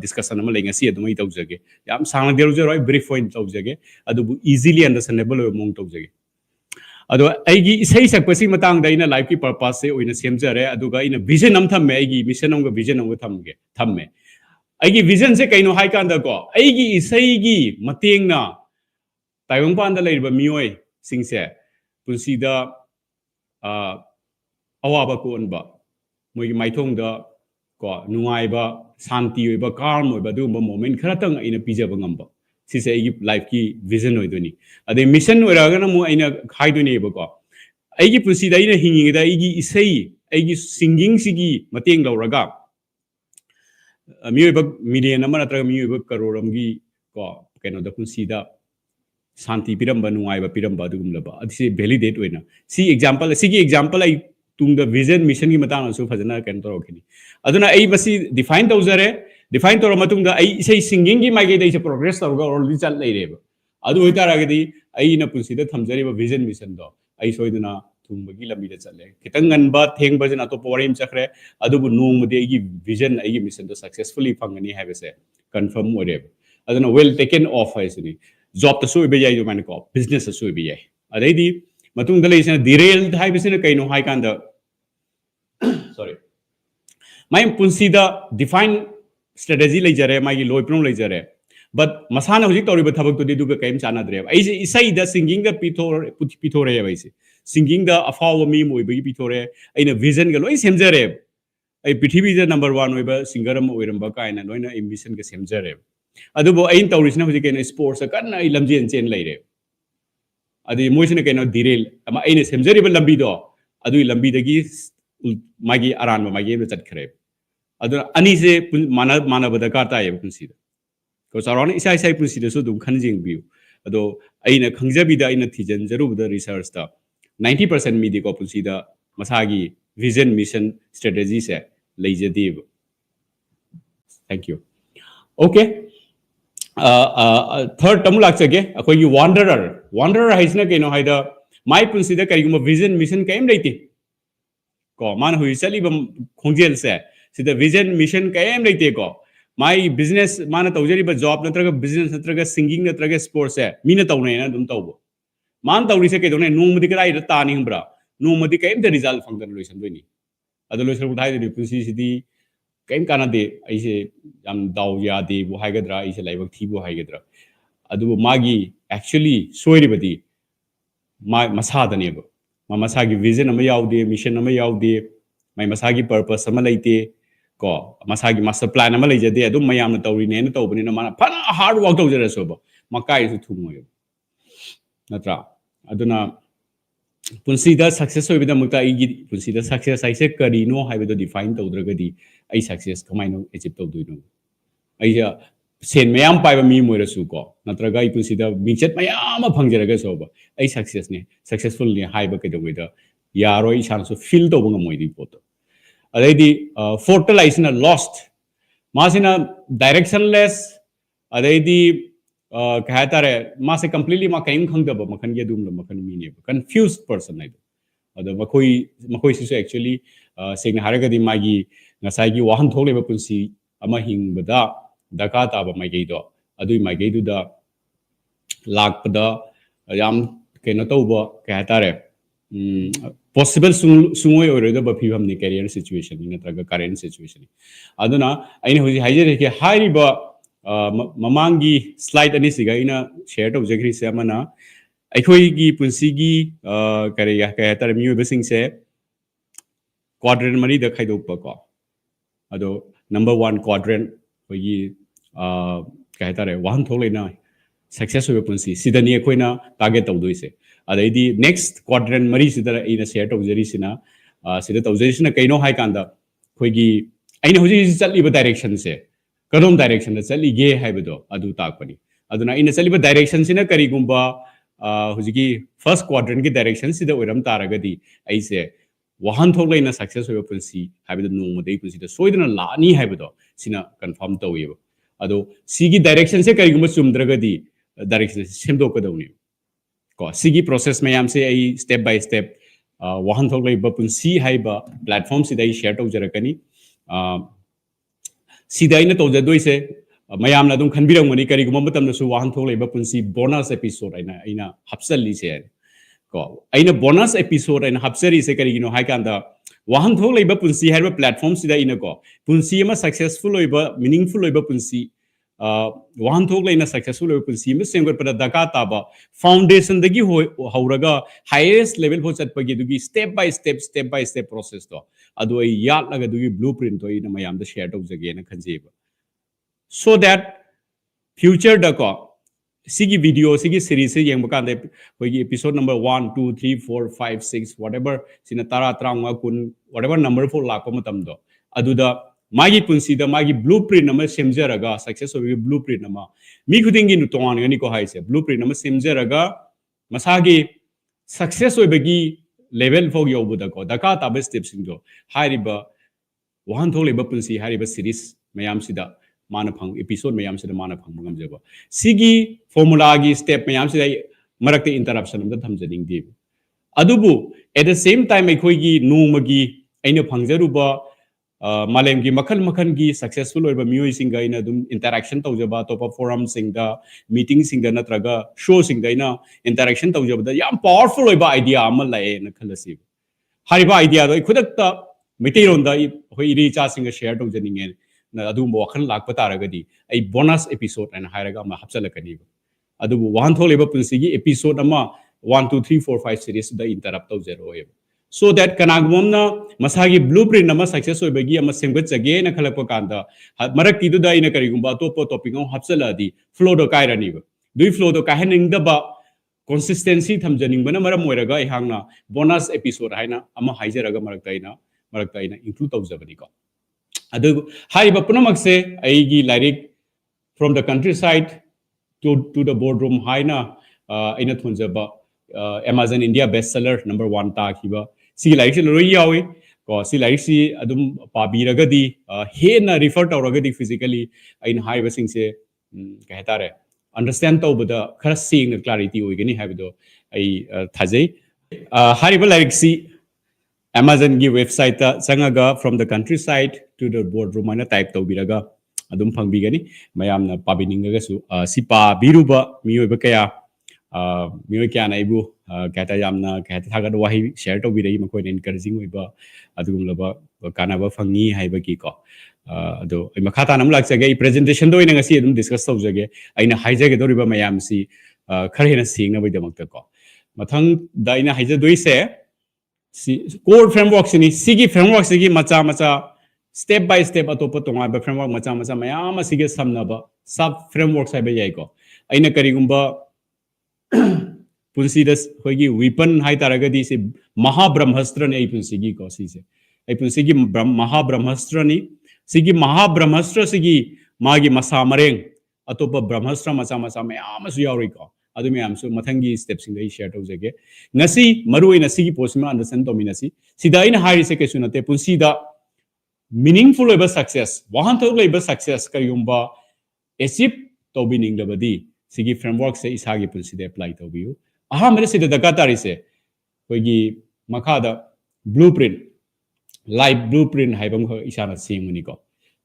ꯗꯤꯁꯀꯁꯟ ꯑꯃ ꯂꯩ ꯉꯁꯤ ꯑꯗꯨꯝ ꯑꯩ ꯇꯧꯖꯒꯦ ꯌꯥꯝ ꯁꯥꯡꯅꯗꯤ ꯂꯧꯖꯔꯣꯏ ꯕ꯭रीफ ꯑꯣꯏꯅ ꯇꯧꯖꯒꯦ ꯑꯗꯨꯕꯨ ꯏꯖꯤꯂꯤ ꯑꯟꯗꯔꯁꯇꯦꯟꯗꯦꯕꯜ ꯑꯣꯏꯕ ꯃꯑꯣꯡ ꯇꯧꯖꯒꯦ ꯑꯗꯣ ꯑꯩꯒꯤ ꯏꯁꯩ ꯁꯛꯄꯁꯤ ꯃꯇꯥꯡꯗ ꯑꯩꯅ ꯂꯥꯏꯐꯀꯤ ꯄꯔꯄꯁꯁꯦ ꯑꯣꯏꯅ ꯁꯦꯝꯖꯔꯦ ꯑꯗꯨꯒ ꯑꯩꯅ ꯚꯤꯖꯟ ꯑꯃ ꯊꯝꯃꯦ ꯑꯩꯒꯤ ꯃꯤꯁꯟ ꯑꯃꯒ ꯚꯤꯖꯟ ꯑꯃꯒ ꯊꯝꯃꯦ ꯑꯩꯒꯤ ꯚꯤꯖꯟꯁꯦ ꯀꯩꯅꯣ ꯍꯥꯏ ꯀꯥꯟꯗꯀꯣ ꯑꯩꯒꯤ ꯏꯁꯩꯒꯤ ꯃꯇꯦꯡꯅ ꯇꯥꯏꯕꯪꯄꯥꯟꯗ ꯂꯩꯔꯤꯕ ꯃꯤꯑꯣꯏꯁꯤꯡꯁꯦ ꯄꯨꯟꯁꯤꯗ ꯑꯋꯥꯕ ꯀꯣꯛꯍꯟꯕ ꯃꯣꯏꯒꯤ ꯃꯥꯏꯊꯣꯡꯗ ꯀꯣ ꯅꯨꯡꯉꯥꯏꯕ ꯁꯥꯟꯇꯤ ꯑꯣꯏꯕ ꯀꯥꯔꯝ ꯑꯣꯏꯕ ꯑꯗꯨꯒꯨꯝꯕ ꯃꯣꯃꯦꯟꯠ ꯈꯔꯇꯪ ꯑꯩꯅ ꯄꯤꯖꯕ ꯉꯝꯕ ꯁꯤꯁꯦ ꯑꯩꯒꯤ ꯂꯥꯏꯐꯀꯤ ꯚꯤꯖꯟ ꯑꯣꯏꯗꯣꯏꯅꯤ ꯑꯗꯩ ꯃꯤꯁꯟ ꯑꯣꯏꯔꯒꯅ ꯑꯃꯨꯛ ꯑꯩꯅ ꯍꯥꯏꯗꯣꯏꯅꯦꯕꯀꯣ ꯑꯩꯒꯤ ꯄꯨꯟꯁꯤꯗ ꯑꯩꯅ ꯍꯤꯡꯉꯤꯉꯩꯗ ꯑꯩꯒꯤ ꯏꯁꯩ ꯑꯩꯒꯤ ꯁꯤꯡꯒꯤꯡꯁꯤꯒꯤ ꯃꯇꯦꯡ ꯂꯧꯔꯒ ꯃꯤꯑꯣꯏꯕ ꯃꯤꯂꯤꯌꯟ ꯑꯃ ꯅꯠꯇ꯭ꯔꯒ ꯃꯤꯑꯣꯏꯕ ꯀꯔꯣꯔ ꯑꯃꯒꯤ ꯀꯣ ꯀꯩꯅꯣꯗ ꯄꯨꯟꯁꯤꯗ ꯁꯥꯟꯇꯤ ꯄꯤꯔꯝꯕ ꯅꯨꯡꯉꯥꯏꯕ ꯄꯤꯔꯝꯕ ꯑꯗꯨꯒꯨꯝꯂꯕ ꯑꯁꯤ ꯚꯦꯂꯤꯗꯦꯠ ꯑꯣꯏꯅ ꯁꯤꯒꯤ ꯑꯦꯛꯖꯥꯝꯄꯜ ꯑꯩ ꯇꯨꯡꯗ ꯚꯤꯖꯟ ꯃꯤꯁꯟꯒꯤ ꯃꯇꯥꯡꯗꯁꯨ ꯐꯖꯅ ꯀꯩꯅꯣ ꯇꯧꯔꯛꯈꯤꯅꯤ ꯑꯗꯨꯅ ꯑꯩ ꯃꯁꯤ ꯗꯤꯐꯥꯏꯟ ꯇꯧꯖꯔꯦ ꯗꯤꯐꯥꯏꯟ ꯇꯧꯔ ꯃꯇꯨꯡꯗ ꯑꯩ ꯏꯁꯩ ꯁꯤꯡꯒꯤꯡꯒꯤ ꯃꯥꯏꯀꯩꯗ ꯑꯩꯁꯦ ꯄ꯭ꯔꯣꯒ꯭ꯔꯦꯁ ꯇꯧꯔꯒ ꯑꯣꯜꯔꯦꯗꯤ ꯆꯠ ꯂꯩꯔꯦꯕ ꯑꯗꯨ ꯑꯣꯏꯇꯥꯔꯒꯗꯤ ꯑꯩꯅ ꯄꯨꯟꯁꯤꯗ ꯊꯝꯖꯔꯤꯕ ꯚꯤꯖꯟ ꯃꯤꯁꯟꯗꯣ ꯑꯩ ꯁꯣꯏꯗꯅ ꯊꯨꯡꯕꯒꯤ ꯂꯝꯕꯤꯗ ꯆꯠꯂꯦ ꯈꯤꯇꯪ ꯉꯟꯕ ꯊꯦꯡꯕꯁꯤꯅ ꯑꯇꯣꯞꯄ ꯋꯥꯔꯤ ꯑꯃ ꯆꯠꯈ꯭ꯔꯦ ꯑꯗꯨꯕꯨ ꯅꯣꯡꯃꯗꯤ ꯑꯩꯒꯤ ꯚꯤꯖꯟ ꯑꯩꯒꯤ ꯃꯤꯁꯟꯗꯣ ꯁꯛꯁꯦꯁꯐꯨꯜꯂꯤ ꯐꯪꯒꯅꯤ ꯍꯥꯏꯕꯁꯦ ꯀꯟꯐर्म ꯑꯣꯏꯔꯦꯕ ꯑꯗꯨꯅ ꯋꯦꯜ ꯇꯦꯀꯟ ꯑꯣꯐ ꯍꯥꯏꯁꯤꯅꯤ ꯖꯣꯕꯇꯁꯨ ꯑꯣꯏꯕ ꯌꯥꯏ ꯑꯗꯨꯃꯥꯏꯅꯀꯣ ꯕꯤꯖꯤꯅꯦꯁꯇꯁꯨ ꯑꯣꯏꯕ ꯌꯥꯏ ꯑꯗꯩꯗꯤ ꯃꯇꯨꯡꯗ ꯂꯩꯔꯤꯁꯤꯅ ꯗꯤꯔꯦꯜ ꯍꯥꯏꯕꯁꯤꯅ ꯀꯩꯅꯣ ꯍꯥꯏ ꯀꯥꯟꯗ ꯁꯣꯔꯤ ꯃꯥꯏ ꯄꯨꯟꯁꯤꯗ ꯗꯤꯐꯥꯏꯟ ꯁ꯭ꯇ꯭ꯔꯦꯇꯦꯖꯤ ꯂꯩꯖꯔꯦ ꯃꯥꯒꯤ ꯂꯣꯏ ꯄꯨꯝꯅꯃꯛ ꯂꯩꯖꯔꯦ ꯕꯠ ꯃꯁꯥꯅ ꯍꯧꯖꯤꯛ ꯇꯧꯔꯤꯕ ꯊꯕꯛꯇꯨꯗꯤ ꯑꯗꯨꯒ ꯀꯔꯤꯝ ꯆꯥꯟꯅꯗ꯭ꯔꯦꯕ ꯑꯩꯁꯦ ꯏꯁꯩꯗ ꯁꯤꯡꯒꯤꯡꯗ ꯄꯤꯊꯣꯔꯛꯑꯦꯕ ꯑꯩꯁꯦ ꯁꯤꯡꯒꯤꯡꯗ ꯑꯐꯥꯎꯕ ꯃꯤ ꯑꯃ ꯑꯣꯏꯕꯒꯤ ꯄꯤꯊꯣꯔꯛꯑꯦ ꯑꯩꯅ ꯚꯤꯖꯟꯒ ꯂꯣꯏ ꯁꯦꯝꯖꯔꯦꯕ ꯑꯩ ꯄ꯭ꯔꯤꯊꯤꯕꯤꯗ ꯅꯝꯕꯔ 1 ꯑꯣꯏꯕ ꯁꯤꯡꯒꯔ ꯑꯃ ꯑꯣꯏꯔꯝꯕ ꯀꯥꯏꯅ ꯂꯣꯏꯅ ꯑꯩ ꯃꯤꯁꯟꯒ ꯁꯦꯝꯖꯔꯦꯕ ꯑꯗꯨꯕꯨ ꯑꯩꯅ ꯇꯧꯔꯤꯁꯤꯅ ꯍꯧꯖꯤꯛ ꯀꯩꯅꯣ ꯁ꯭ꯄꯣꯔꯠꯁꯇ ꯀꯟꯅ ꯑꯩ ꯂꯝꯖꯦꯟ ꯆꯦꯟ ꯂꯩꯔꯦ ꯑꯗꯩ ꯃꯣꯏꯁꯤꯅ ꯀꯩꯅꯣ ꯗꯤꯔꯦꯜ ꯑꯃ ꯑꯩꯅ ꯁꯦꯝꯖꯔꯤꯕ ꯂꯝꯕꯤꯗꯣ ꯑꯗꯨꯒꯤ ꯂꯝꯕꯤꯗꯒꯤ ꯃꯥꯒꯤ ꯑꯔꯥꯟꯕ ꯃꯥꯏꯀꯩꯗ ꯆꯠꯈ꯭ꯔꯦ ꯑꯗꯨꯅ ꯑꯅꯤꯁꯦ ꯃꯥꯟꯅꯕ ꯗꯔꯀꯥꯔ ꯇꯥꯏꯌꯦꯕ ꯄꯨꯟꯁꯤꯗ ꯆꯥꯎꯔꯥꯛꯅ ꯏꯁꯥ ꯏꯁꯥꯒꯤ ꯄꯨꯟꯁꯤꯗꯁꯨ ꯑꯗꯨꯝ ꯈꯟꯖꯦꯡꯕꯤꯌꯨ ꯑꯗꯣ ꯑꯩꯅ ꯈꯪꯖꯕꯤꯗ ꯑꯩꯅ ꯊꯤꯖꯤꯟꯖꯔꯨꯕꯗ ꯔꯤꯁꯔꯁꯇ 90% ꯃꯤꯗꯤꯀꯣ ꯄꯨꯟꯁꯤꯗ ꯃꯁꯥꯒꯤ ꯚꯤꯖꯟ ꯃꯤꯁꯟ ꯁ꯭ꯇ꯭ꯔꯦꯇꯦꯖꯤꯁꯦ ꯂꯩꯖꯗꯦꯕ ꯊꯦꯡꯛ ꯌꯨ ꯑꯣꯀꯦ ꯊꯔꯗ ꯑꯃꯨꯛ ꯂꯥꯛꯆꯒꯦ ꯑꯩꯈꯣꯏꯒꯤ ꯋꯥꯟꯗꯔꯔ ꯍꯥꯏꯁꯤꯅ ꯀꯩꯅꯣ ꯍꯥꯏꯗ ꯃꯥꯏ ꯄꯨꯟꯁꯤꯗ ꯀꯔꯤꯒꯨꯝꯕ ꯚꯤꯖꯟ ꯃꯤꯁꯟ ꯀꯔꯤꯝ ꯂꯩꯇꯦ ꯀꯣ ꯃꯥꯅ ꯍꯧꯖꯤꯛ ꯆꯠꯂꯤꯕ ꯈꯣꯡꯖꯦꯜꯁꯦ ꯁꯤꯗ ꯚꯤꯖꯟ ꯃꯤꯁꯟ ꯀꯔꯤꯝ ꯂꯩꯇꯦꯀꯣ ꯃꯥꯏ ꯕꯤꯖꯤꯅꯦꯁ ꯃꯥꯅ ꯇꯧꯖꯔꯤꯕ ꯖꯣꯕ ꯅꯠꯇ꯭ꯔꯒ ꯕꯤꯖꯤꯅꯦꯁ ꯅꯠꯇ꯭ꯔꯒ ꯁꯤꯡꯒꯤꯡ ꯅꯠꯇ꯭ꯔꯒ ꯁ꯭ꯄꯣꯔꯠꯁꯦ ꯃꯤꯅ ꯇꯧꯅꯩꯅ ꯑꯗꯨꯝ ꯇꯧꯕ ꯃꯥꯅ ꯇꯧꯔꯤꯁꯦ ꯀꯩꯗꯧꯅꯦ ꯅꯣꯡꯃꯗꯤ ꯀꯗꯥꯏꯗ ꯇꯥꯅꯤꯡꯕ꯭ꯔꯥ ꯅꯣꯡꯃꯗꯤ ꯀꯔꯤꯝꯇ ꯔꯤꯖꯜꯠ ꯐꯪꯗꯅ ꯂꯣꯏꯁꯤꯟꯗꯣꯏꯅꯤ ꯑꯗꯣ ꯂꯣꯏꯁꯤꯜꯂꯛꯄꯗ ꯍꯥꯏꯗꯣꯏꯅꯤ ꯄꯨꯟꯁꯤꯁꯤꯗꯤ ꯀꯔꯤꯝ ꯀꯥꯟꯅꯗꯦ ꯑꯩꯁꯦ ꯌꯥꯝ ꯗꯥꯎ ꯌꯥꯗꯦꯕꯨ ꯍꯥꯏꯒꯗ꯭ꯔꯥ ꯑꯩꯁꯦ ꯂꯥꯏꯕꯛ ꯊꯤꯕꯨ ꯍꯥꯏꯒꯗ꯭ꯔꯥ ꯑꯗꯨꯕꯨ ꯃꯥꯒꯤ ꯑꯦꯛꯆꯨअली ꯁꯣꯏꯔꯤꯕꯗꯤ ꯃꯁꯥꯗꯅꯦꯕ ꯃꯁꯥꯒꯤ ꯚꯤꯖꯟ ꯑꯃ ꯌꯥꯎꯗꯦ ꯃꯤꯁꯟ ꯑꯃ ꯌꯥꯎꯗꯦ ꯃꯁꯥꯒꯤ ꯄꯔꯄꯁ ꯑꯃ ꯂꯩꯇꯦ ꯀꯣ ꯃꯁꯥꯒꯤ ꯃꯥꯁꯇꯔ ꯄ꯭ꯂꯥꯟ ꯑꯃ ꯂꯩꯖꯗꯦ ꯑꯗꯨꯝ ꯃꯌꯥꯝꯅ ꯇꯧꯔꯤꯅꯦꯅ ꯇꯧꯕꯅꯤꯅ ꯃꯥꯅ ꯐꯅ ꯍꯥꯔꯗ ꯋꯥꯔꯛ ꯇꯧꯖꯔꯁꯨꯕ ꯃꯀꯥꯏꯁꯨ ꯊꯨꯡꯉꯣꯏꯕ ꯅꯠꯇ꯭ꯔꯥ ꯑꯗꯨꯅ ꯄꯨꯟꯁꯤꯗ ꯁꯛꯁꯦꯁ ꯑꯣꯏꯕꯒꯤꯗꯃꯛꯇ ꯑꯩꯒꯤ ꯄꯨꯟꯁꯤꯗ ꯁꯛꯁꯦꯁ ꯍꯥꯏꯁꯦ ꯀꯔꯤꯅೋ ꯍꯥꯏꯕꯗꯣ ꯗꯤꯐꯥꯏꯟ ꯇꯧꯗ꯭ꯔꯒꯗꯤ ꯑꯩ ꯁꯛꯁꯦꯁ ꯀꯃꯥꯏꯅ ꯑꯦꯆꯤꯞ ꯇꯧꯗꯣꯏꯅꯣ ꯑꯩꯁꯦ ꯁꯦꯟ ꯃꯌꯥꯝ ꯄꯥꯏꯕ ꯃꯤ ꯑꯃ ꯑꯣꯏꯔꯁꯨ ꯀꯣ ꯅꯠꯇ꯭ꯔꯒ ꯑꯩ ꯄꯨꯟꯁꯤꯗ ꯃꯤꯡꯆꯠ ꯃꯌꯥꯝ ꯑꯃ ꯐꯪꯖꯔꯒꯁꯨꯕ ꯑꯩ ꯁꯛꯁꯦꯁꯐꯨꯜꯅꯤ ꯍꯥꯏꯕ ꯀꯩꯗꯧꯉꯩꯗ ꯌꯥꯔꯣꯏ ꯏꯁꯥꯅꯁꯨ ꯐꯤꯜ ꯇꯧꯕ ꯉꯝꯃꯣꯏꯗꯤ ꯄꯣꯠꯇꯣ ꯑꯗꯩꯗꯤ ꯐꯣꯔꯠꯇ ꯂꯥꯛꯏꯁꯤꯅ ꯂꯣꯁꯠ ꯃꯥꯁꯤꯅ ꯗꯥꯏꯔꯦꯛꯁꯟꯂꯦꯁ ꯑꯗꯩꯗꯤ ꯀꯩ ꯍꯥꯏꯇꯥꯔꯦ ꯃꯥꯁꯦ ꯀꯝꯄ꯭ꯂꯤꯠꯂꯤ ꯃꯥ ꯀꯔꯤꯝ ꯈꯪꯗꯕ ꯃꯈꯜꯒꯤ ꯑꯗꯨꯒꯨꯝꯕ ꯃꯈꯜ ꯃꯤꯅꯦꯕ ꯀꯟꯐ꯭ꯌꯨꯁ ꯄꯔꯁꯟ ꯍꯥꯏꯗꯣ ꯑꯗꯣ ꯃꯈꯣꯏꯁꯤꯁꯨ ꯑꯦꯛꯆꯨअली ꯁꯦꯡꯅ ꯍꯥꯏꯔꯒꯗꯤ ꯃꯥꯒꯤ ngasai gi wahanthok leiba punsi ama hingbada daka taba maigei do adui maigei du da lakpada yam keno tauba ka hatare possible sungoi oiroda phibam ni career situation ni natraga current situation aduna aina hoji haijere ke hairiba mamangi slide ani siga ina share tawjagri se amana akhoi gi punsi gi kare ya ka hatare miyoba sing se quadrant mari da khaidokpa ko ado number 1 quadrant hoyi ka hatare wahanthok leina success hoiba punsi sidani akoina target tawdoise adaidi next quadrant mari sidara ina share tawjari sina sida tawjari sina kaino hai kanda khoigi aina hoji chatliba direction se kadom direction da chatlige haibado adu takpani aduna ina chatliba direction sina kari gumba hojigi first quadrant ki direction sida oiram taragadi aise wahanthok leina success hoiba punsi haibado nongmodei punsi da soidana lani haibado sina confirm taweba ado sigi direction se kari gumba chumdragadi direction semdokadawni ko sigi process mayam se ai step by step wahanthok leiba punsi haiba platform sida ai share tawjarakani sida ina tawjadoise mayam na dum khanbirangmani kari gumba matamna su wahanthok leiba punsi bonus episode aina hapsalli se ko aina bonus episode aina hapsari se kari gino hai kanda wahanthok leiba punsi haiba platform sida ina ko punsi ama successful oiba meaningful oiba punsi wahanthok leina successful oiba punsi ma semgar pada daka taba foundation dagi horaga highest level ho chatpagi dugi step by step process to adu ai yat laga dugi blueprint to ina mayam da share tawjage na khanjeba so that future da ko sigi video sigi series se yeng bakande hoigi episode number 1 2 3 4 5 6 whatever sina tara tranga kun whatever number for lakpa matam do aduda magi punsi da magi blueprint nama semjaraga success hoigi blueprint nama mi khudingi nu tongan ngani ko haise blueprint nama semjaraga masagi success hoibagi level fog yobuda ko daka tabe steps singdo hariba wahanthok leiba punsi hariba series mayam sida mana phang episode mayam sida mana phang mangam jaba sigi formula gi step mayam sida marakte interruption am da thamjaning di adubu at the same time ekhoi gi numagi aina phangjaruba malem gi makhal gi successful oiba mioi singa ina dum interaction tawjaba top forum singda meeting singda natraga show singda ina interaction tawjaba da yam powerful oiba idea amal lae na khalasi hariba idea do khudakta mitai ronda hoi ri cha singa share tawjaninge na adu mo wakhan lakpa taragadi ai bonus episode and hairaga ma hapsalakani adu wahanthok leiba punsi gi episode ama 1 2 3 4 5 series da interrupt tawjero so that kanagmomna masagi blueprint nama success oibagi ama semgachage na khalakpa kanda marakti du da ina kari gumba topo topic on hapsala di flow do kairani dui flow do kahening da ba consistency thamjaning bana maram moiraga ihangna bonus episode haina ama haijaraga marakta ina include tawjabani ko adu haiba punamak se aigi lyric from the countryside to the boardroom haina ina thunjaba Amazon India bestseller number 1 ta khiba si lyric se loi yawi ko si lyric si adum pabiragadi hena refer tawragadi physically ain haiba sing se ka hetare understand tawbada khara sing clarity oigani habido ai thajai haiba lyric si Amazon gi website ta changaga from the countryside to the boardroom ana type tawbiraga adum phangbigani mayamna pabininga su si pa biruba miyoba kaya mioi kya na ibu kata yamna kata thagad wahi share tawbiragi makoi encouraging oiba adugum laba kana ba phangi haiba ki ko ado ai makhata nam lakjage presentation do ina ngasi adum discuss tawjage aina haijage doriba mayam si kharhena singna bai damakta ko mathang da ina haija doise si core framework sini sigi framework sigi macha step by step atopa tonga ba framework macha mayam sige samnaba sub framework sai ba yai ko aina kari gumba punsi das hoigi weapon hai taragadi se mahabrahmastra ne ai punsi gi ko si se ai punsi gi mahabrahmastra ni sigi mahabrahmastra sigi magi masa mareng atopa brahmastra macha mayam su yauri ko adu mayam su mathangi step sing dai share tawjage ngasi maru ina sigi posma understand dominasi sida ina hari se kesu nate punsi da meaningful oiba success wahanthok leiba success kayumba achieve tobining labadi sigi framework se isagi punsi de apply tobiu aha mere sida daga tari se koigi makhada blueprint life blueprint hai bam isana semuni ko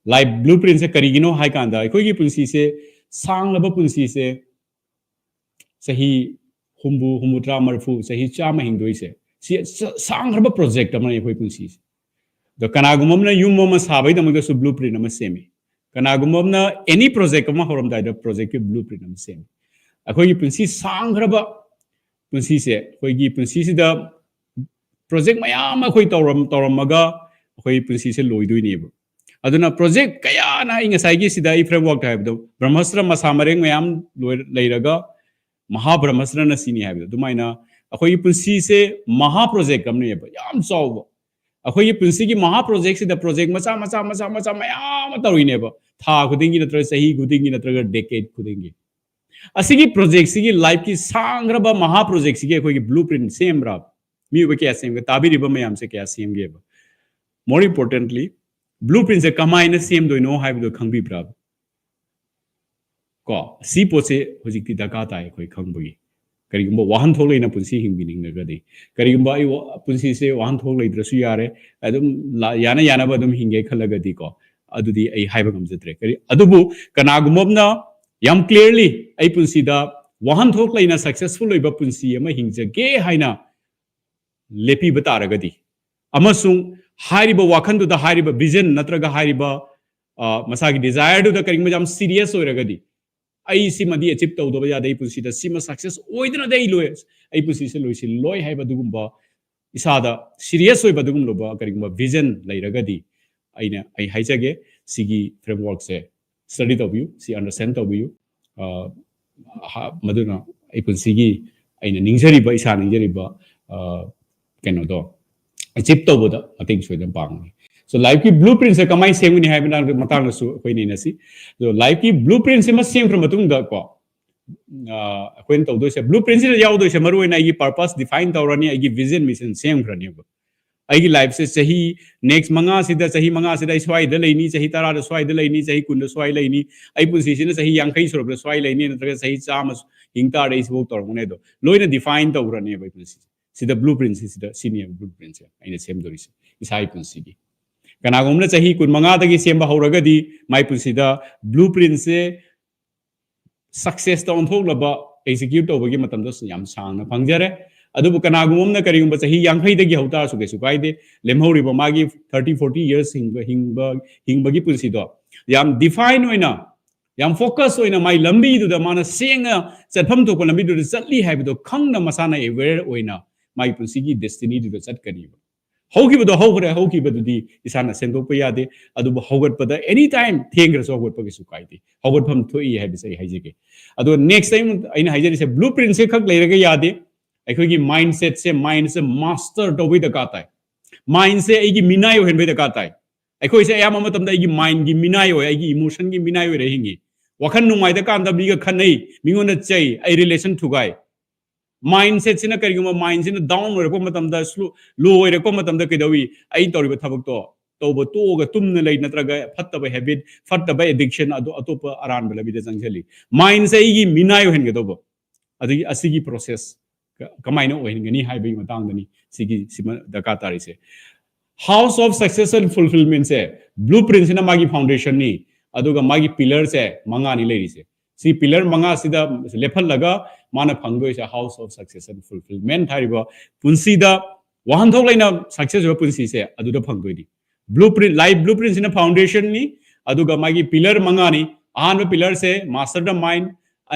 life blueprint se karigino hai kanda khoi gi punsi se sang laba punsi se sahi humbu humutra marfu sahi chama hingdoi se si sang laba project amani khoi punsi se do kanagumamna yum mama sabai da maga su blueprint ama semi kanagumamna any project ama horam da project ke blueprint ama semi akhoi gi punsi sang laba punsi se khoi gi punsi se da project mayam akhoi tawramaga akhoi punsi se loidoi ne ba aduna project kaya na inga sai gi sida I framework ha do brahmastra masamareng mayam leiraga mahabrahmastra na sini ha do dumaina akhoi punsi se maha project kamne ba yam chaw akhoi punsi gi maha project sida project macha mayam tawri ne ba tha khudingi natra sahi khudingi natra decade khudingi asigi project sigi life ki sangraba maha project sigi akhoi gi blueprint same ra mi ba kya same ga tabiri ba mayam se kya same ge ba more importantly blueprint se kamaina same do no have do khangbi bra ko si po se hojik ti daka ta khoi khangbugi karigumba wahanthok leina punsi hingbining na gadi karigumba I punsi se wahanthok leidrasu yare adum yana ba adum hinge khalagadi ko adudi ai haiba gamjatre kari adubu kanagumobna yam clearly ai punsi da wahanthok leina successful loiba punsi ama hingjage haina lepi bataragadi amasung hariba wakandu da hariba vision natraga hariba masagi desire do da karingma jam serious oiragadi ai simadi achieve tawdo ba yadai punsi da sima success oidna dai loy ai punsi se loisi loy haiba dugumba isada serious oiba dugum loba karingma vision lairagadi aina ai haijage sigi framework se study tawbiu si understand tawbiu maduna ai punsi gi aina ningjari ba isa ningjari ba keno do achieve tawboda ating soidam pang so life ki blueprint se kamai semuni hai bina matang su koi ni nasi so life ki blueprint se ma sem from matung da ko koi to do se blueprint se yaw do se maru na gi purpose define tawrani gi vision mission sem khrani ba ai gi life se sahi next manga sida sahi manga sida swai da leini sahi tara da swai da leini sahi kun da swai leini ai pun si sina sahi yang kai sorok da swai leini na sahi chama hingta da is work tawrone do loina define tawrani ba pun si sida blueprint sida senior blueprint se aina sem do ris isai pun si gi kanagumna chahi kun manga dagi semba horagadi mai punsida blueprint se success ta onthok laba execute tawbagi matam da yam sangna phangjare adubu kanagumna karigumba chahi yankhai dagi hauta su kesu kaide lemhori ba magi 30-40 years hingbagi punsido yam define oina yam focus oina mai lambi du da mana senga chatpham to ko lambi du chatli haibido khangna masana aware oina mai punsigi destiny du chatkani haukibudo haugre haukibududi isana sendokpa yade adubu haugatpada anytime thengra so haugatpa gisu kaide haugatpham thoi haibisai haijige adu next time aina haijari se blueprint se khak leiraga yade aikogi mindset se mind se master dobi da katai mind se aigi minayo henbe da katai aikoi se ayam amatam da aigi mind gi minayo aigi emotion gi minayo re hingi wakhan numai da kan da biga khanai mingona chai ai relation thugai mindset sina kariguma mind sina down oirako matamda low oirako matamda kedawi ai toriba thabak to toba toga tumna lei natraga fattaba habit fattaba addiction ado atopa aran bala bide jangjali mind sai gi minayo hen gedobo adi asigi process kamaina ohin gani haibai matangdani sigi sima daka tari se house of success and fulfillment se blueprint sina magi foundation ni aduga magi pillar se manga ni leiri se si pillar manga sida lephal laga mana phangdoi se house of success and fulfillment hariba punsi da wahanthok leina success wa punsi se aduda phangdoi di blueprint life blueprint sina foundation ni aduga magi pillar manga ni ahan pillar se master the mind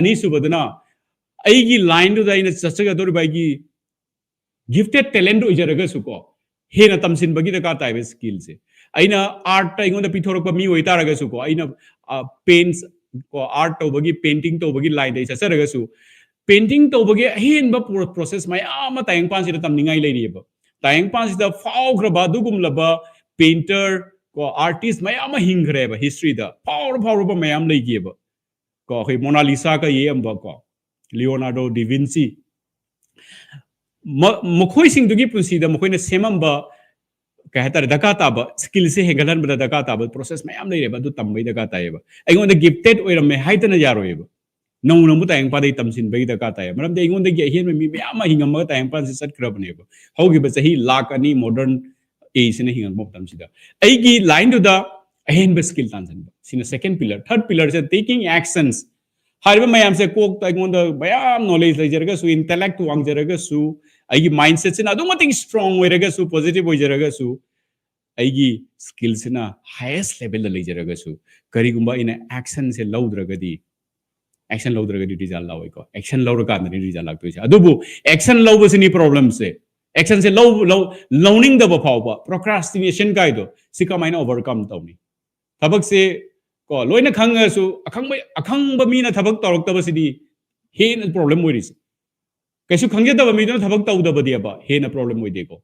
ani subadana aigi line do da ina chachaga dori bagi gifted talent do ijaraga suko hena tamsin bagi da ka type skill se aina art ta ingon da pithorok pa mi oita raga suko aina paints ko art to bagi painting to bagi line dai chacharaga su painting to bagi hen ba process mai ama tayang pan si tam ningai lei ba tayang pan si da fau graba dugum laba painter ko artist mai ama hingre ba history da power ba mai am lei ge ba ko khoi Mona Lisa ka ye am ba ko Leonardo da Vinci मखोई Singh दुगी पुंसी दा मखोई ने सेमम बा कहता रे दका ताबा skill से हेगलन बदा दका ताबा process ma'am ले रेबा दु तंबई दका तायबा Aegon the gifted ओइरम मे हाइतना यारोयबा नौ नमु तायंग पादे तमसिन बई दका ताय मरम दे एगोन द गे हेन मी मैम हिंगम मा तायंग पान से सट करबनेबा हौगी बा सही लाख अनि modern sina hingang mo tam sida ai gi line to the ahen ba skill tan san sina second pillar third pillar is taking actions hariba mayam se kok ta ngon da bayam knowledge lai jaraga su intellect wang jaraga su ai gi mindset sina adu mating strong way raga su positive way jaraga su ai gi skill sina highest level lai jaraga su kari gumba ina action se laudragadi action laudragadi result lawai ko action lauraga na result lagto se adubu action law sini problem se action se learning the power procrastination guide si kamaina overcome tawni tabak se ko loina khanga su akhang ba mi na thabak torok ta basidi he na problem moris kaisu khangge da ba mi na thabak taw da ba dia ba he na problem moi de ko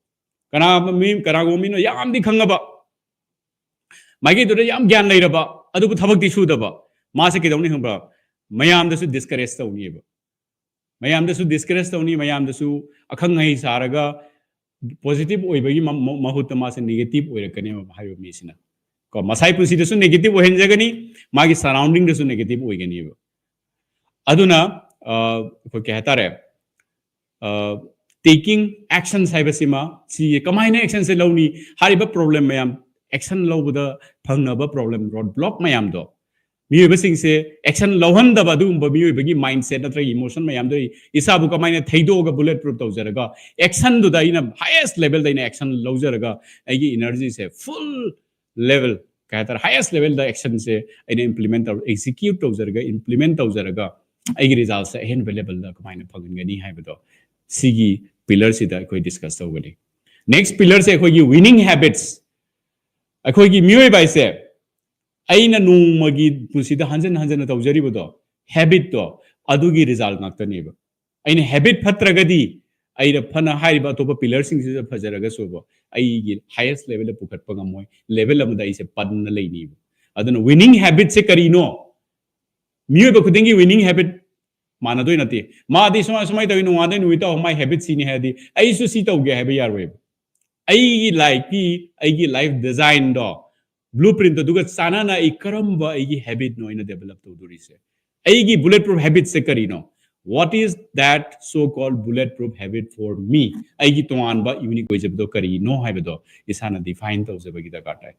kana mi kara go mi no yam di khanga ba magi do yam gyan lai ra ba adu thabak di su da ba ma se ke dawni hang ba mayam da su discourage tawni ba mayam da su discourage tawni mayam da su akhang ngai saraga positive oi ba gi mahut ma se negative oi ra kane ma hayo mi sina ko masai pusi da su negative oi hen jagani magi surrounding da su negative oi gani ba aduna ko ke hata re taking actions hai basima si kamaina action se lawni hariba problem mayam action lawda phangna ba problem road block mayam do mi ba sing se action lawhan da ba du ba mi ba gi mindset na tra emotion mayam do isa bu kamaina thaido ga bullet proof taw jaraga action do da ina highest level da ina action law jaraga ai gi energy se full level kahtar highest level da action se ina implement or execute taw jaraga implement taw jaraga ai gi result se hen available da kamaina phangin gani hai ba do sigi pillar sida koi discuss tawgani next pillar se koi gi winning habits akoi gi mioi bai se aina nu magi pusida hanjan tawjari bodo habit to adugi result naktani ba aina habit phatragadi aira phana haiba to pillar sing se phajaraga sobo ai gi highest level pukhat pangamoi level amda ise padna leini aduna winning habit se karino mioi ba khudingi winning habit mana doi nati ma di somai tawi nu wadai nu ita my habit sini hadi ai su si tawge haba yarwe ai gi life design do blueprint to duga sana na I karamba ai gi habit no ina develop to duri se ai gi bulletproof habit se karino what is that so called bulletproof habit for me ai gi toan ba unique way jabdo karino haibedo isana define to se bagi da katai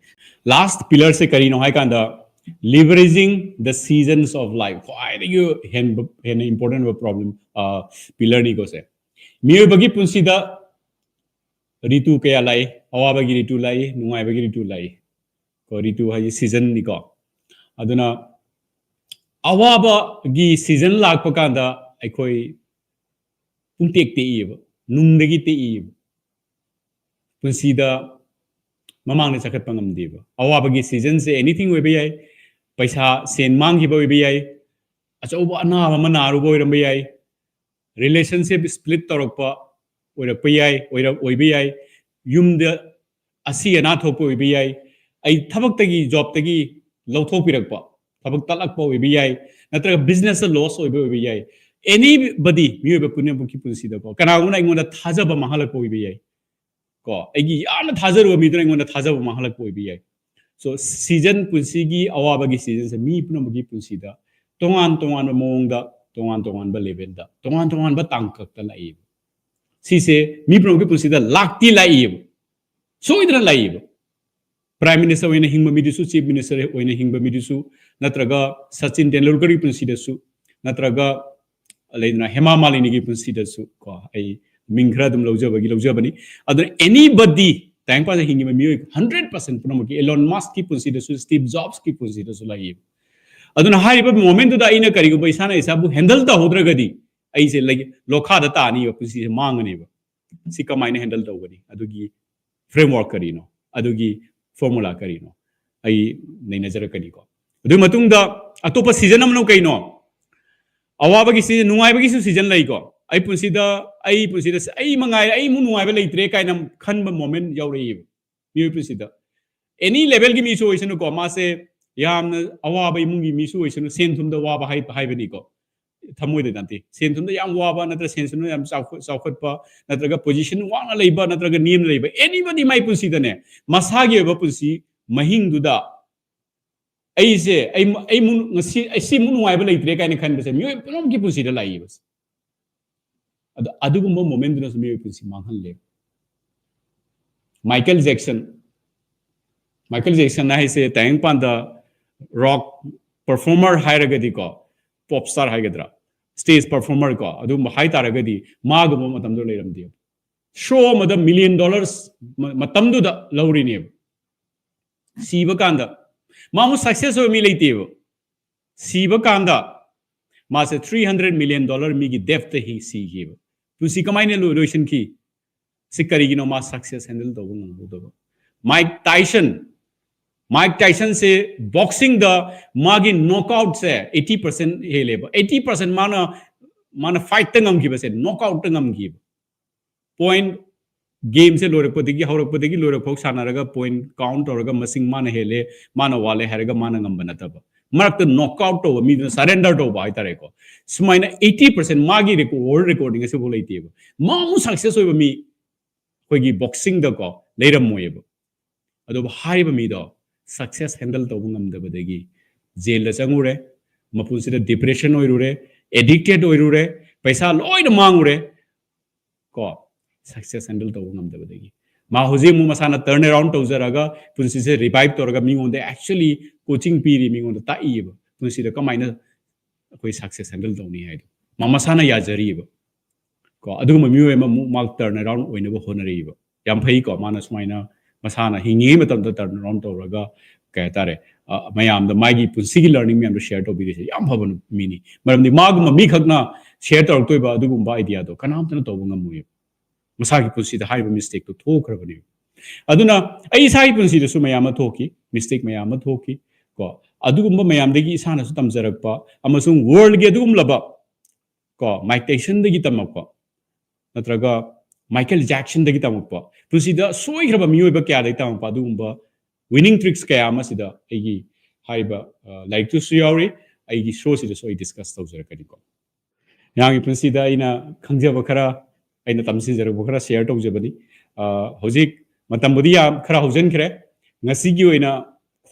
last pillar se karino hai kanda leveraging the seasons of life why you hen important problem pillar ni ko se mi bagi punsi da ritu kaya lai awa bagi ritu lai nungai bagi ritu lai ko ritu hai season ni ko aduna awa ba gi season lak pa kanda aikoi pungtek te iba nung dagi te iba punsi da mamang na sakat pangam diba awa bagi season se anything we bayai paisa sen mang gi boy bayai acha uba na ma na ru boy ram bayai relationship split torok pa oira payai oira oi bayai yum da asi ana thok oi bayai ai thabak tagi job tagi lawthok pirak pa thabak talak pa oi bayai natra business loss oi bayai anybody mi ba punya buki punsi da ko kana ngona ngona thaja ba mahalak oi bayai ko agi yana thajaru mi dra ngona thaja ba mahalak oi bayai so season punsi gi awa ba gi season se mi puna buki punsi da tongan mong da tongan ba level da tongan ba tangkak ta lai si se mi puna buki punsi da lakti lai so idra lai prime minister oina hingba mi disu chief minister oina hingba mi disu natraga Sachin Tendulkar gi punsi da su natraga leina Hema Malini gi punsi da su ko ai mingra dum lawjabani adun anybody tang pa hingi mi 100% puna ki Elon Musk ki punsi da su Steve Jobs ki punsi da su lai adun hari ba moment da ina kari go paisa na isabu handle ta hodra gadi ai se like lokha da ta ni punsi se mangani ba si kamaina handle ta gadi adugi framework kari no adugi formula kari no ai nei nazar kani ko adu matung da atopa season amno kai no awa gi season nungai ba gi season lai ko ai punsi da ai mangai ai mu nungai ba lai tre kai nam khan ba moment yaw rei mi punsi da any level gi mi so isin ko ma se yam awa ba mu gi mi so isin sen thum da wa ba hai ba ni ko thamoi de danti sen thum da yam wa ba natra sen sun yam chawkhat pa natra ga position wa na leiba natra ga name leiba anybody mai punsi da ne masa gi ba punsi mahing du da ai se ai mu ngasi ai si mu nungai ba lai tre kai ne khan ba se mi prom gi punsi da lai bas adu gumba moment du na mi punsi manghan le Michael Jackson na se tayang panda rock performer hairagadi ko pop star haigadra stage performer ko adu hai taragadi magum matam do leiramdi show mada $1 million matam do da lauri ne siba kanda mamu success o mi leitebo siba kanda ma se $300 million mi gi depth hi si gi tu si kamaine lotion ki sikari gi no ma success handle do ngam do Mike Tyson से boxing the मागी knockout से 80% हे लेबो 80% माना fight तंगम की बसे knockout तंगम की point game से लोरक पतिकी हौरक पतिकी लोरक फोक सानारगा point count औरगा मसिंग माना हेले माना वाले हरगा माना ngam बना तब मरक तो knockout तो मी surrender तो बाई तारे को सुमाइना 80% मागी world recording ऐसे बोले इतने मामू success होइबो मी कोई की boxing द को लेरम मोयेबो अदो हाई बमी दो success handle to ngam da badagi jail la changure mapun sida depression oirure addicted oirure paisa loi na mangure ko success handle to ngam da badagi ma hoji mu masana turn around to jaraga punsi se revive to raga mi on the actually coaching piri mi on the ta iba punsi da kamaina koi success handle to ni hai ma masana ya jari ba ko adu ma mi ma ma turn around oina ba honari ba yam phai ko mana smaina masana hingi matam da turn around to raga कहता रे ma'am the मागी पुंसी की learning ma'am share तो भी याम फबन मीनी मरमदी माग मी खकना share तौरतोइबा अदुगुम्बा idea तो कनामतन तौब ngam मसागी पुंसी the हाइबा mistake तो थोखरबनी अदुना आई साई पुंसी दसु मैम थोकी मिस्टेक मैम थोकी को अदुगुम्बा मैम दगी इसाना सु तमजरकपा अमसुं वर्ल्ड गे अदुगुम लबा को माइक टाइसन दगी तमकपा नत्रगा माइकल जैक्सन दगी तमकपा पुंसी द सोइखरबा मियोइबा क्या दई तमपा अदुगुम्बा winning tricks kaya amasida aigi haiba like to suyauri aigi show sida so I discuss tawjara kani ko yangi punsi da ina khangjaba khara aina tamsin jara khara share tawjabani hojik matam budi ya khara hojen khre ngasi gi oina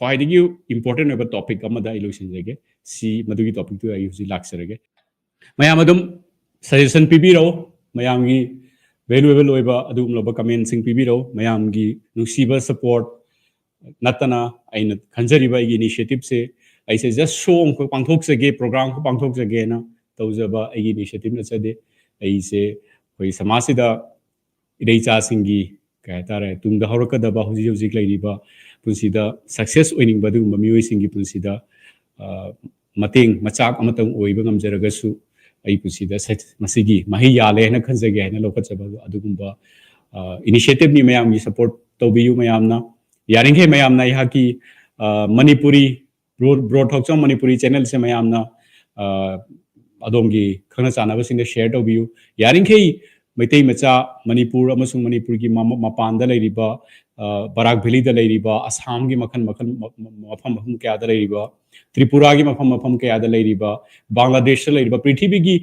khwaidigi important oba topic amada illusion jage si madugi topic tu ai hoji laksarage mayam adum suggestion pibiro mayam gi valuable oiba adum loba comment sing pibiro mayam gi nusiba support नतना आइन खंजरिबा की initiative से ऐसे just show को पांथोक सके programme को पांथोक सके ना तौजबा आई initiative न चदे ऐसे कोई समाजसिदा इरेचा सिंगी कहता रहे तुम द हरकदबा हुजी हुजी लैरिबा पुंसिदा सक्सेस ओइनिंग बदु ममियोइ सिंगी पुंसिदा मतेंग मचाक अमतंग ओइबा ngam आई पुंसिदा मसिगी माही याले न खंजगे न लोकचबा अदुगुंबा इनिशिएटिव नि मयाम की सपोर्ट तौबियु मयामना यारिंगे मैम यहाँ की मणिपुरी Thockchom मणिपुरी चैनल से मैम अदोम की खना चानब शेयर तौबियु यारिंगे मैतई मचा मणिपुर मणिपुर की मपान बराक भैली असम की मखन मखन मफम मफम क्या त्रिपुरा की मफम मफम क्या बांग्लादेश पृथ्वी की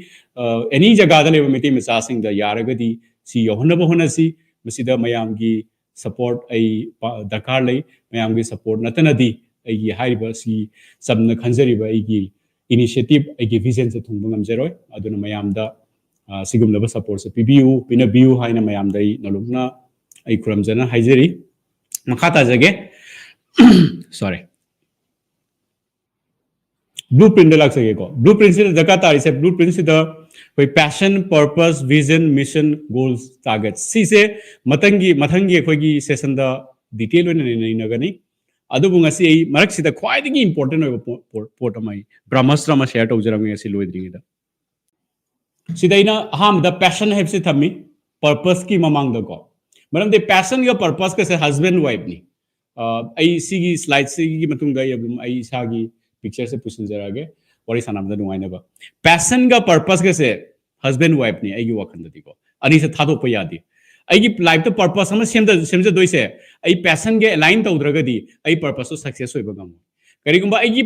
एनी जगह मैतई मचा यारगदी सी यौहनब होनसी मैम की support ai dakar lei mayam gi support natanadi ai gi haiba si sabna khanjariba ai gi initiative ai gi vision se thungba ngamjeroi aduna mayam da sigum laba support se pbu pinabu haina mayam dai nalukna ai kuramjana haijeri makhata jage sorry blueprint de lak sage ko blueprint se jaka tari se blueprint se da कोई passion purpose vision mission goals target सिसे मथंगी अखोगी session दा detail ओइना नगनी अदुबु ngasi मरक सिदा ख्वाइदगी इंपोर्टेंट ओइबा पोर्ट अमाई ब्रह्मास्त्र मा शेयर तौजरंग ngasi लोइद्रिंगिदा सिदाइना हाम द पैशन हेब से थमी पर्पस की ममांग द को मरम दे पैशन या पर्पस के से हस्बैंड वाइफ नि आई सिगी स्लाइड सिगी मतुंग दा आई सागी पिक्चर से पुसन जरागे वरी सानामदा नुवाइनबा पैशन का पर्पस के से हस्बैंड वाइफ नि आइगी वखंददी को अनि से थादो प यादि आइगी लाइफ तो पर्पस हम सेमज दोइसे आई पैशन के अलाइन तौद्रगदी आई पर्पस तो सक्सेस होइबा गम करिगुंबा आइगी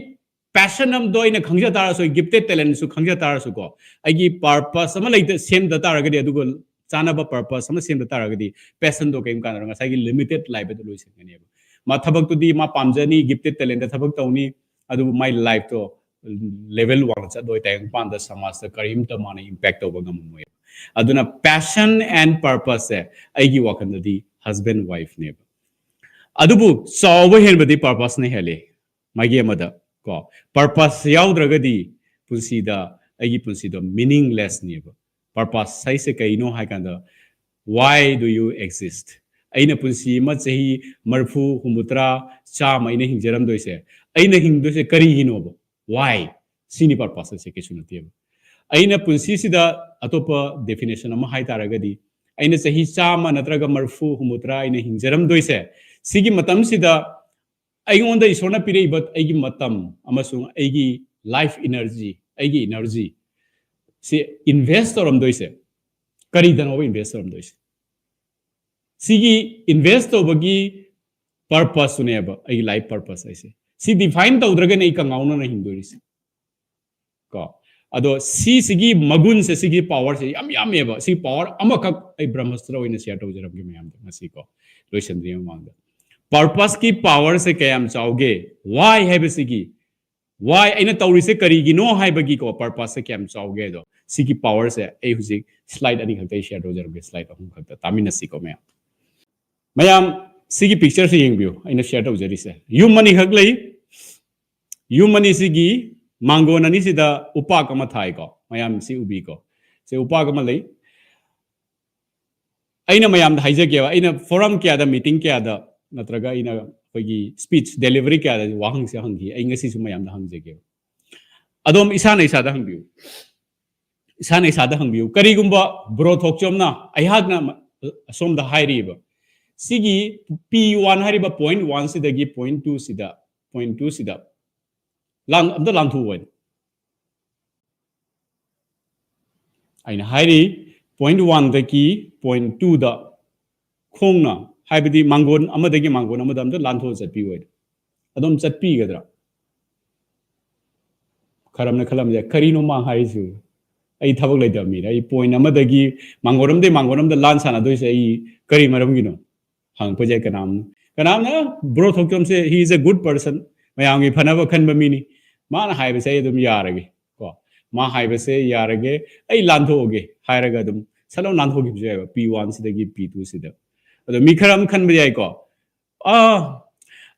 पैशन हम दो इन खंगजा तारा सो गिफ्टेड टैलेंट सु खंगजा तारा सु को आइगी पर्पस हम लाइते सेम द तारगदी अदुगो चानाबा पर्पस हम सेम द तारगदी पैशन दो केम कानरंगा सागी लिमिटेड लाइफ तो लोइसेंगनी मा थबक तुदी मा पामजनी गिफ्टेड टैलेंट थबक तौनी अदु माय लाइफ तो level one chadoi tayang panda samaj ta karim ta mana impact over ngam moy aduna passion and purpose aigi wakandadi husband wife neba adubu sawa hen badi purpose ne hele magi amada ko purpose yaudra punsi da agi punsi do meaningless neba purpose sai se kai no hai kanda why do you exist aina punsi ma chahi marfu humutra cha maina hingjaram doise aina hingdose kari hinobo why sini purpose se ke sunati aina punsi sida atopa definition ama hai taragadi aina chahi chama natraga marfu humutra aina hingjaram doise sigi matam sida aionda isona pire but aigi matam amasung aigi life energy se investor am doise kari dan over investor am doise sigi investor bagi purpose suneba aigi life purpose aise si define tawdraga nei kangauna na hindoris ko ado sigi magun se sigi power se yam eba si power amakak ai brahmastra oina share tawjaram gi mayam ngasi ko loisandriya mangda purpose ki power se kayam chauge why have sigi why aina tawri se kari gi no hai bagi ko purpose se kayam chauge do sigi power se ai huji slide ani khaktai share tawjaram gi slide ahum khakta tamina si ko mayam sigi picture se yengbiu aina share tawjari se yumani haklei yumani sigi mango nani sida upa kama thai ko mayam si ubi ko se upa kama lei aina mayam da haije ke aina forum kya da meeting kya da natraga aina kogi speech delivery kya da wahang se hangi ai ngasi su mayam da hangje ke adom isana da hangbiu isana da hangbiu kari gumba bro Thockchom na ai hag na som da hairi ba sigi p1 hari ba point 1 sida gi point 2 sida lang amda lang thu wen aina hairi point 1 da ki point 2 da khongna haibadi mangon amadagi mangon amada amda lan tho chatpi wen adom chatpi gadra kharamna khalam ja karino ma haisu ai thabak lai da mi ai point amadagi mangoram da lan sana doi se ai kari maram gino hang paje kanam na bro Thockchom se he is a good person mayang gi phana ba khan ba mi ni ma na hai ba se dum yarage ko ma hai ba se yarage ai lan tho ge hairaga dum salo lan tho gi je p1 sidagi p2 sida ado mi kharam khan ba jai ko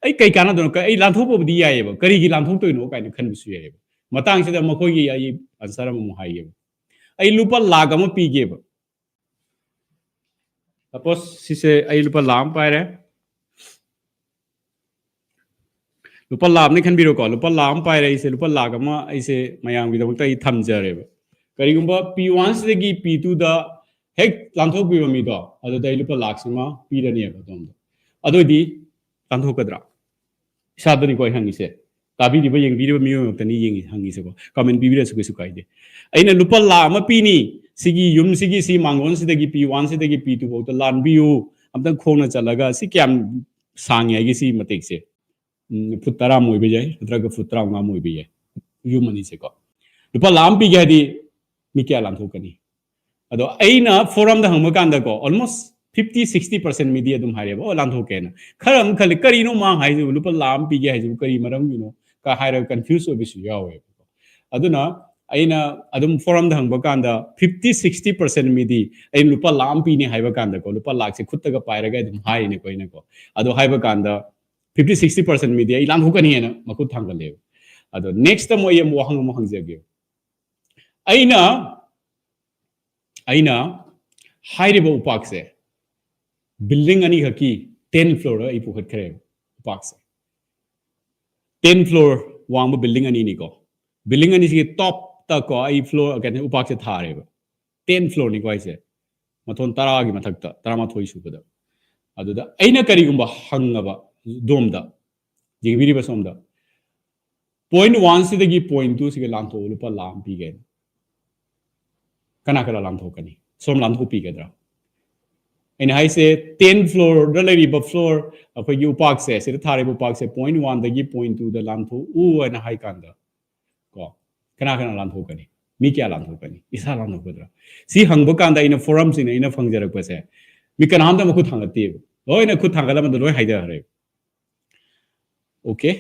ai kai kana don ka ai lan tho bo di yaye ba kari gi lan tho toi no kai na khan bu su yaye ba matang sida ma khoi gi ai answer ma hai ye ai lupa lag ama pi ge ba suppose si se ai lupa lam pai re lupa lam ni khan biro ko lupa lam pai re se lupa lag ama ai se mayam gi da tai tham jare ba kari gumba p1 sidagi p2 da hek lan tho bi mi do ado dai lupa lag sima pi ra ni ba dom ado di lan tho kadra sa da ni ko hangi se tabi di ba yeng bi ba mi yo tani yeng hangi se ko comment bi bi ra su kai de aina lupa la ama pi ni sigi yum sigi si mangon sidagi p1 sidagi p2 bo to lan bi yu amtang khona chalaga si kyam sang ya gi si matek se futara moi be jai draga futara nga moi be jai yum ani se ko lupa lam pi ga di mi kya lam thokani ado aina forum da hangma kan da ko almost 50-60% media dum hare bo lam thokena kharam khali kari no ma hai ju lupa lam pi ga hai ju kari maram you know ka haira confuse obi su yawe aduna aina adum forum da hangba kan da 50-60% midi ai lupa lam pi ni haiba kan da ko lupa lak se khutta ga paira ga dum hai ne ko ina ko ado haiba kan da 50-60% midi ai lam hukani ena makut thangga le ado next time mo yem wahang mo hangje ge aina hairi bo upak se building ani haki 10 floor ai pukhat khare upak se 10 floor wang building ani ni ko building ani si top ta ko ai floor again upak se thare ba 10 floor ni ko ai se mathon tara gi mathak ta tarama thoi su ba da adu da aina kari gumba hanga ba dom da jingviri ba som da point 1 si dagi point 2 si ga lam tho lupa lam pi gen kana kala lam tho kani som lam tho pi ga dra aina hai se 10 floor da le ba floor apai gi upak se si thare bu upak se point 1 dagi point 2 da lam tho u ana hai kan da ko kana lam tho kani mi kya lam tho kani isa lam tho dra si hangba kan da ina forum sin ina phangjarak pa se mi kan ham da ma khu thang ati loi na khu thang ga ma loi hai da hare okay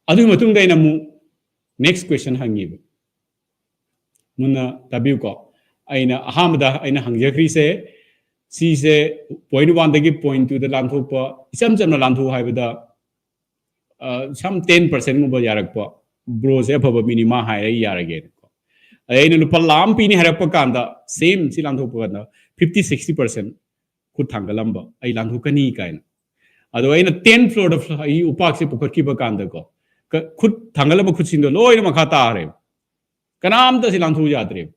adu matung da ina mu next question hangi muna tabiu ko aina ahamda aina hangjakri se सी से point 1 दगी point 2 the लांथोक प इसम जम लांथो हाइबदा सम 10% गुब यारक प bro से फब minima हाय यारगे अइना लुपा लाम पीनी हरप कांदा सेम सी लांथोक प 50-60% खुद थांगलंब अइ लांथोक कनी काइन अदो अइना 10 फ्लोर द अइ उपाक से पुखटकी प कांदा को खुद थांगलब खुद सिंदो लोइन मखा तारे कनाम त सी लांथोक यात्रे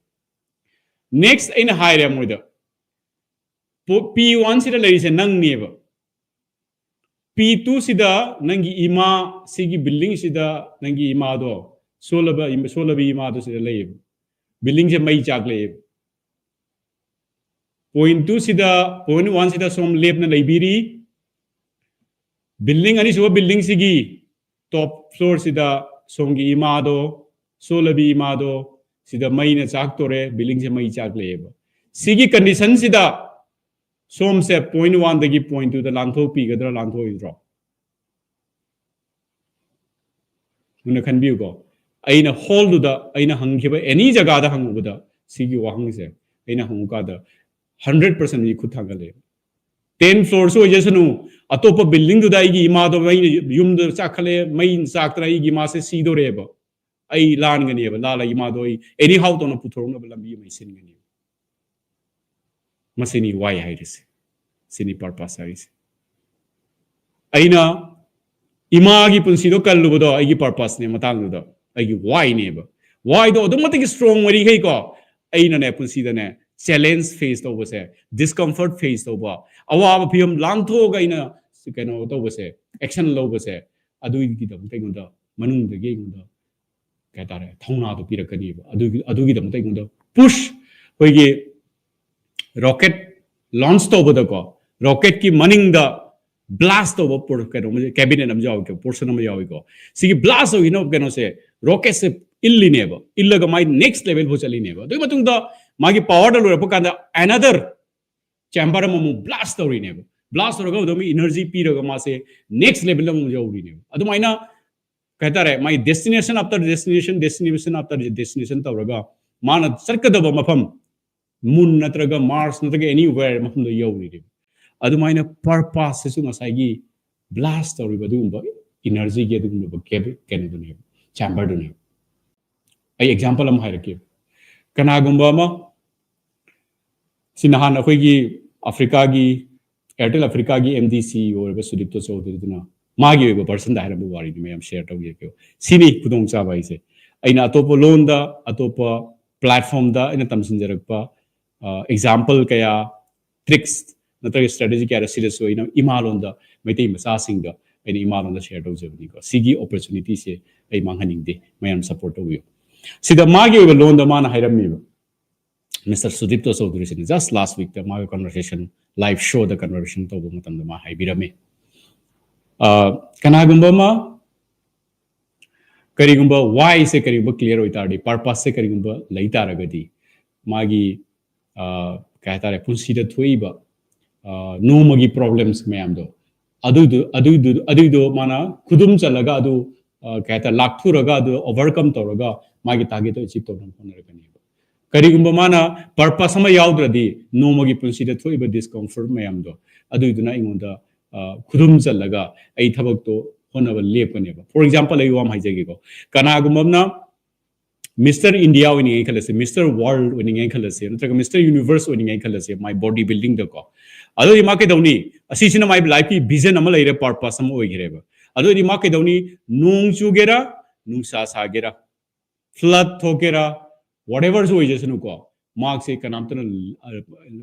next अइना हायरे मोइदा P1 sida leise nang neba P2 sida nangi ima sigi building sida nangi ima do solaba ima do sida leib building je mai chak leib point 2 sida point 1 sida som leb na leibiri building ani so building sigi top floor sida somgi ima do solabi ima do sida mai na chak tore building je mai chak leib sigi condition sida सोम से point 1 दगी point 2 the लांथो P गदर लांथो इद्रो मुन खनबिउ को अइना whole दु the अइना हंगिबा any जगह the हंगु the सिगी वाहंग से अइना हंगु का the 100% नि खुथागले 10 floor so जेसनु अतोप building दु the इगी इमा दो मई युम द चाखले मई चाकतरा इगी मा से सीदो रेब अइ लान गनिबा लाला इमा दो एनी हाउ तो न पुथोरन ब लंबी मई सिन गनि मसिनी वाई हाइरिस सिनी पर्पस हाइरिस अइना इमा गी पुंसी दो कल्लुबदो आइगी पर्पस ने मतांग दो आइगी वाई नेब वाई दो अदमतिक स्ट्रांग वरी गई को अइना ने पुंसी दने चैलेंज फेस तो बसे डिस्कम्फर्ट फेस तो बा अवाब फियम लांथो गइना केनो तो बसे एक्शन लो बसे अदुगी दम तेगुंद मनुंग दगे गुंद कहतारे थौना तो पिरकनी अदुगी दम तेगुंद पुश होइगे रॉकेट लॉन्च तो बदो को रॉकेट की मनिंग द ब्लास्ट तो पोर केनो मुझे कैबिनेट नम जाओ के पोर्शन नम जाओ को सिगी ब्लास्ट हो इनो केनो से रॉकेट से इल्लिनेब इल्लग माइ नेक्स्ट लेवल हो चलिनेब तो मतुंग द मागी पावर द लोरप कांदा अनदर चैम्बर मम ब्लास्ट तोरिनेब ब्लास्ट होरगा दम एनर्जी पीरगा मा से नेक्स्ट लेवल मम जाओरिनेब अदुमाइना कहता रे my destination after destination after destination तोरगा माना सरकदब मफम मून नत्रगा मार्स नत्रगा एनीवेयर मफम द यौरिनेब अदुमाइना पर्पस से नसाइगी ब्लास्ट तौरिबदुगुंबा एनर्जी के दुगुंबा केनेदुने चैम्बर दुने आई एग्जांपल हम हाइरके कनागुंबा मा सिनहान अखोइगी अफ्रीका की एयरटेल अफ्रीका की एमडीसी और सुदीप्तो चौधरीदुना मागी ओइबा पर्सन दा हाइरबो वारी मे हम शेयर तौगे के सिनी खुदोंग चाबा इसे अइना अतोपो लोन दा अतोपो प्लेटफॉर्म दा इन तमसिनजरकपा एग्जांपल कया ट्रिक्स नत्रग स्ट्रेटेजी क्या सीरियस होइना इमालोंदा मैते मसासिंग द एनी इमालोंदा शेयर तौजबनी को सिगी अपॉर्चुनिटी से आई मांगनिंग दे मयम सपोर्ट तौयो सिदा मागी ओइबा लोन दा माना हाइरमिबा मिस्टर सुदीप्तो चौधरी से जस्ट लास्ट वीक द मागे कन्वर्सेशन लाइव शो द कन्वर्सेशन तौबो मतम द मा हाइबिरमे कनागुंबा मा करिगुंबा व्हाई से करिगुंबा क्लियर होइतारदी पर्पस से करिगुंबा लैतारगदी मागी कहता रे पुंसीदा थोइबा नोमगी प्रॉब्लम्स मैम दो अदुदो माना खुदुम चलगा अदु कहता लाखुरगा अदु ओवरकम तौरगा मागी टारगेट अचीव तौरम होनरगनी करिगुंबा माना पर्पस अमा याउद्रदी नोमगी पुंसीदा थोइबा डिस्कम्फर्ट मैम दो अदुदुना इंगोंदा खुदुम चलगा आई थबक तो होनबा लेपनेबा फॉर एग्जांपल आई वाम हाइजेगेको कनागुंबना मिस्टर इंडिया होनिंग खलसे मिस्टर वर्ल्ड होनिंग खलसे नत्रगा मिस्टर यूनिवर्स होनिंग खलसे माय बॉडी बिल्डिंग दको अदो इमा के दौनी असीसिना माय लाइफ की विजन अमा लेरे पर्पस अमा ओइगेरेबा अदो इमा के दौनी नोंग चुगेरा नुंसा सागेरा फ्लड थोकेरा व्हाटएवर जो होइजेसनु को मार्क से कनामतन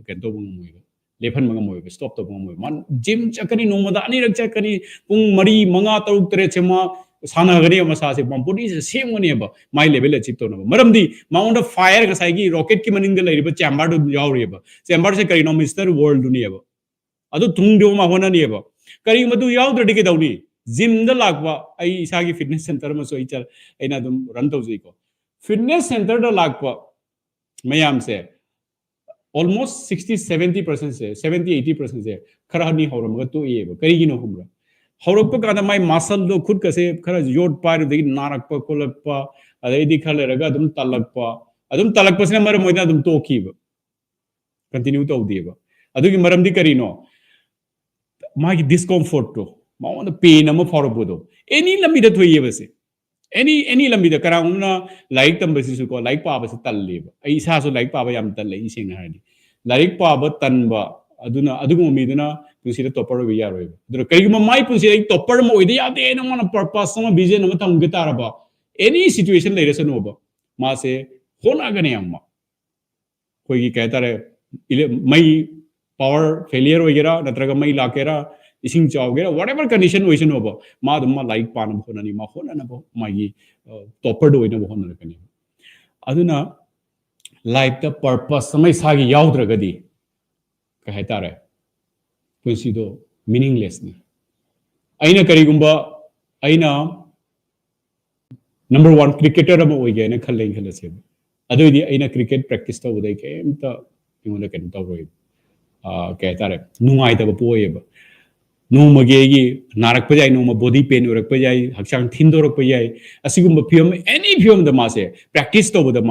केन तो बंगमोइबा लेफन मंगमोइबा स्टॉप तो बंगमोइबा मान जिम चकनी नोमदा अनि रक चकनी पुंग मरी मंगा तरुक तरे छेमा सानागनी मसा से बॉडी से सेमगनेबा माय लेवल अचीव तोनबा मरमदी माउंट ऑफ फायर गसाइगी रॉकेट की मनिंग लेरिबा चैम्बर दु यावरेबा चैम्बर से करिनो मिस्टर वर्ल्ड दुनियबा अदु थुंगदो मा होननियबा करि मदु यावद्रदि के दौनी जिम द लागबा आई इसागी फिटनेस सेंटर म सोइ चल एना दुम रन तौजैको फिटनेस सेंटर द लागबा मयाम से ऑलमोस्ट 60-70% से 70-80% से खरानी हौरमगा तो एबा करिगिनो हमरा हौरप काना माय मसल दो खुद कसे खरा योट पार दे नारकपा कोलपा अदैदि खलेरगा अदुम तलकपा से मर मोइना अदुम तोखीबा कंटिन्यू तौदीबा ꯑꯗꯨꯒꯤ ꯃꯔꯝꯗꯤ ꯀꯔꯤꯅꯣ ꯃꯥꯒꯤ ꯗꯤꯁꯀꯝꯐꯣꯔꯠꯇꯣ ꯃꯉꯣꯟꯗ ꯄꯦꯟ ꯑꯃ ꯐꯥꯎꯔꯛꯄꯗꯣ ꯑꯦꯅꯤ ꯂꯝꯕꯤꯗ ꯊꯣꯛꯏꯕꯁꯦ ꯑꯦꯅꯤ ꯂꯝꯕꯤꯗ ꯀꯅꯥꯒꯨꯝꯕꯅ ꯂꯥꯏꯔꯤꯛ ꯇꯝꯕꯁꯤꯁꯨꯀꯣ ꯂꯥꯏꯔꯤꯛ ꯄꯥꯕꯁꯤ ꯇꯜꯂꯦꯕ ꯑꯩ ꯏꯁꯥꯁꯨ ꯂꯥꯏꯔꯤꯛ ꯄꯥꯕ ꯌꯥꯝ ꯇꯜꯂꯦ ꯑꯩ ꯁꯦꯡꯅ ꯍꯥꯏꯔꯗꯤ ꯂꯥꯏꯔꯤꯛ ꯄꯥꯕ ꯇꯟꯕ ꯑꯗꯨꯅ ꯑꯗꯨꯒꯨꯝꯕ ꯃꯤꯗꯨꯅ ꯄꯨꯟꯁꯤꯗ ꯇꯣꯞꯄꯔ ꯑꯣꯏꯕ ꯌꯥꯔꯣꯏꯕ ꯑꯗꯨꯅ ꯀꯔꯤꯒꯨꯝꯕ ꯃꯥꯏ ꯄꯨꯟꯁꯤꯗ ꯑꯩ ꯇꯣꯞꯄꯔ ꯑꯃ ꯑꯣꯏꯗ ꯌꯥꯗꯦ ꯅꯪꯉꯣꯟꯗ ꯄꯔꯄꯁ ꯑꯃ ꯚꯤꯖꯟ ꯑꯃ ꯊꯝꯒꯦ ꯇꯥꯔꯕ ꯑꯦꯅꯤ ꯁꯤꯆꯨꯋꯦꯁꯟ ꯂꯩꯔꯁꯅꯣꯕ ꯃꯥꯁꯦ ꯍꯣꯠꯅꯒꯅꯤ ꯌꯥꯝ ꯑꯩꯈꯣꯏꯒꯤ ꯀꯩ ꯍꯥꯏꯇꯥꯔꯦ ꯃꯩ ꯄꯥꯋꯔ ꯐꯦꯂꯤꯌꯔ ꯑꯣꯏꯒꯦꯔꯥ ꯅꯠꯇ꯭ꯔꯒ ꯃꯩ ꯂꯥꯛꯀꯦꯔꯥ ꯏꯁꯤꯡ ꯆꯥꯎꯒꯦꯔꯥ ꯋꯥꯠꯑꯦꯚꯔ ꯀꯟꯗꯤꯁꯟ ꯑꯣꯏꯁꯅꯣꯕ ꯃꯥ ꯑꯗꯨꯝ ꯃꯥ ꯂꯥꯏꯔꯤꯛ ꯄꯥꯅꯕ ꯍꯣꯠꯅꯅꯤ ꯃꯥ ꯍꯣꯠꯅꯅꯕ ꯃꯥꯒꯤ ꯇꯣꯞꯄꯔꯗ ꯑꯣꯏꯅꯕ ꯍꯣꯠꯅꯔꯛꯀꯅꯤ ꯑꯗꯨꯅ ꯂꯥꯏꯐꯇ ꯄꯔꯄꯁ ꯑꯃ ꯏꯁꯥꯒꯤ ꯌꯥꯎꯗ꯭ꯔꯒꯗꯤ ꯀꯩ ꯍꯥꯏꯇꯥꯔꯦ ꯄꯨꯟꯁꯤꯗꯣ ꯃꯤꯅꯤꯡꯂꯦꯁꯅꯤ ꯑꯩꯅ ꯀꯔꯤꯒꯨꯝꯕ ꯑꯩꯅ ꯅꯝꯕꯔ 1 ꯀ꯭ꯔꯤꯀꯦꯇꯔ ꯑꯃ ꯑꯣꯏꯒꯦꯅ ꯈꯜꯂꯁꯦꯕ ꯑꯗꯨꯏꯗꯤ ꯑꯩꯅ ꯀ꯭ꯔꯤꯀꯦꯠ ꯄ꯭ꯔꯦꯛꯇꯤꯁ ꯇꯧꯕꯗ ꯀꯩꯝꯇ ꯑꯩꯉꯣꯟꯗ ꯀꯩꯅꯣ ꯇꯧꯔꯣꯏꯕ ꯀꯩ ꯍꯥꯏꯇꯥꯔꯦ ꯅꯨꯡꯉꯥꯏꯇꯕ ꯄꯣꯛꯑꯦꯕ ꯅꯣꯡꯃꯒꯤ ꯑꯩꯒꯤ ꯅꯥꯔꯛꯄ ꯌꯥꯏ ꯅꯣꯡꯃ ꯕꯣꯗꯤ ꯄꯦꯟ ꯑꯣꯏꯔꯛꯄ ꯌꯥꯏ ꯍꯛꯆꯥꯡ ꯊꯤꯟꯗꯣꯔꯛꯄ ꯌꯥꯏ ꯑꯁꯤꯒꯨꯝꯕ ꯐꯤꯕꯝ ꯑꯦꯅꯤ ꯐꯤꯕꯝꯗ ꯃꯥꯁꯦ ꯄ꯭ꯔꯦꯛꯇꯤꯁ ꯇꯧꯕꯗ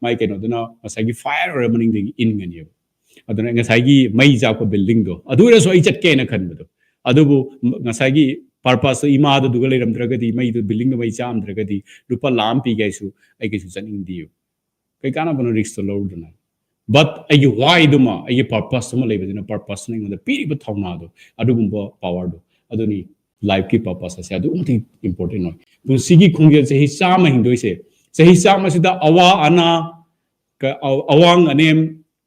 ꯃꯥꯏ ꯀꯩꯅꯣꯗꯨꯅ ꯉꯁꯥꯏꯒꯤ ꯐꯥꯏꯌꯔ ꯑꯣꯏꯔ ꯃꯅꯤꯡꯗꯒꯤ ꯏꯟꯒꯅꯦꯕ ꯑꯗꯨꯅ ꯉꯁꯥꯏꯒꯤ ꯃꯩ ꯆꯥꯛꯄ ꯕꯤꯜꯗꯤꯡꯗꯣ ꯑꯗꯨ ꯑꯣꯏꯔꯁꯨ ꯑꯩ ꯆꯠꯀꯦꯅ ꯈꯟꯕꯗꯣ ꯑꯗꯨꯕꯨ ꯉꯁꯥꯏꯒꯤ ꯄꯔꯄꯁꯇꯣ ꯏꯃꯥꯗꯨꯒ ꯂꯩꯔꯝꯗ꯭ꯔꯒꯗꯤ ꯃꯩꯗꯨ ꯕꯤꯜꯗꯤꯡꯗꯣ ꯃꯩ ꯆꯥꯝꯗ꯭ꯔꯒꯗꯤ ꯂꯨꯄꯥ ꯂꯥꯈ ꯑꯃ ꯄꯤꯒꯦꯁꯨ ꯑꯩ ꯀꯩꯁꯨ ꯆꯠꯅꯤꯡꯗꯦꯕ ꯀꯩ ꯀꯥꯟꯅꯕꯅꯣ ꯔꯤꯛꯁꯇꯣ ꯂꯧꯗꯅ ꯕꯠ ꯑꯩꯒꯤ ꯋꯥꯏꯗꯨꯃ ꯑꯩꯒꯤ ꯄꯔꯄꯁ ꯑꯃ ꯂꯩꯕꯗꯨꯅ ꯄꯔꯄꯁꯅ ꯑꯩꯉꯣꯟꯗ ꯄꯤꯔꯤꯕ ꯊꯧꯅꯥꯗꯣ ꯑꯗꯨꯒꯨꯝꯕ ꯄꯥꯋꯔꯗꯣ ꯑꯗꯨꯅꯤ ꯂꯥꯏꯐꯀꯤ ꯄꯔꯄꯁ ꯑꯁꯦ ꯑꯗꯨꯛꯀꯤ ꯃꯇꯤꯛ ꯏꯝꯄꯣꯔꯇꯦꯟ ꯑꯣꯏ ꯄꯨꯟꯁꯤꯒꯤ ꯈꯣꯡꯖꯦꯜ ꯆꯍꯤ 100 ꯍꯤꯡꯗꯣꯏꯁꯦ ꯆꯍꯤ 100 ꯑꯋꯥ ꯑꯅꯥ ꯑꯋꯥꯡ ꯑꯅꯦꯝ